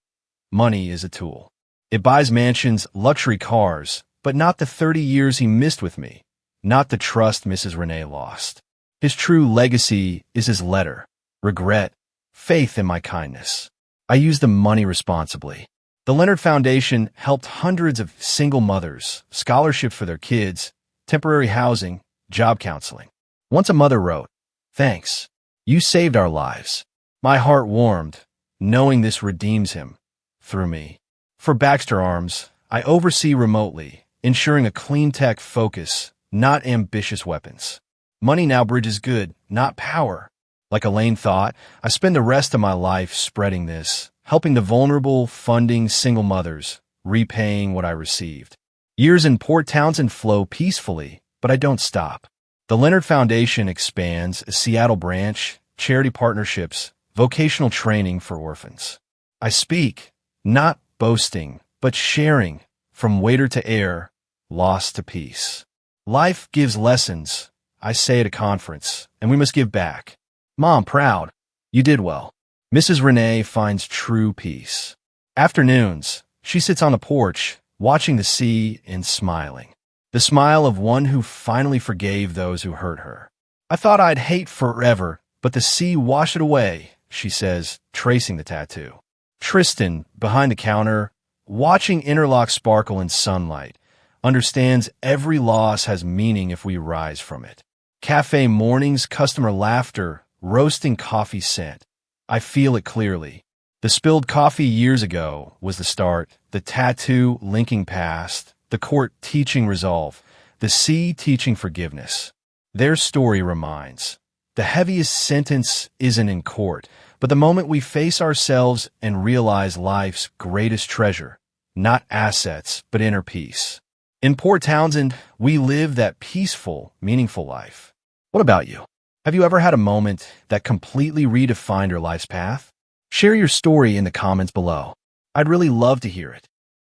Money is a tool. It buys mansions, luxury cars, but not the 30 years he missed with me, not the trust Mrs. Renee lost. His true legacy is his letter, regret, faith in my kindness. I use the money responsibly. The Leonard Foundation helped hundreds of single mothers, scholarships for their kids, temporary housing, job counseling. Once a mother wrote, "Thanks. You saved our lives." My heart warmed, knowing this redeems him, through me. For Baxter Arms, I oversee remotely, ensuring a clean tech focus, not ambitious weapons. Money now bridges good, not power. Like Elaine thought, I spend the rest of my life spreading this, helping the vulnerable, funding single mothers, repaying what I received. Years in Port Townsend flow peacefully, but I don't stop. The Leonard Foundation expands a Seattle branch, charity partnerships, vocational training for orphans. I speak, not boasting, but sharing, from waiter to heir, loss to peace. Life gives lessons, I say at a conference, and we must give back. Mom, proud. You did well. Mrs. Renee finds true peace. Afternoons, she sits on the porch, watching the sea and smiling. The smile of one who finally forgave those who hurt her. I thought I'd hate forever, but the sea washed it away, she says, tracing the tattoo. Tristan, behind the counter, watching interlock sparkle in sunlight, understands every loss has meaning if we rise from it. Cafe mornings, customer laughter, roasting coffee scent. I feel it clearly. The spilled coffee years ago was the start, the tattoo linking past, the court teaching resolve, the sea teaching forgiveness. Their story reminds, the heaviest sentence isn't in court, but the moment we face ourselves and realize life's greatest treasure, not assets, but inner peace. In Port Townsend, we live that peaceful, meaningful life. What about you? Have you ever had a moment that completely redefined your life's path? Share your story in the comments below. I'd really love to hear it.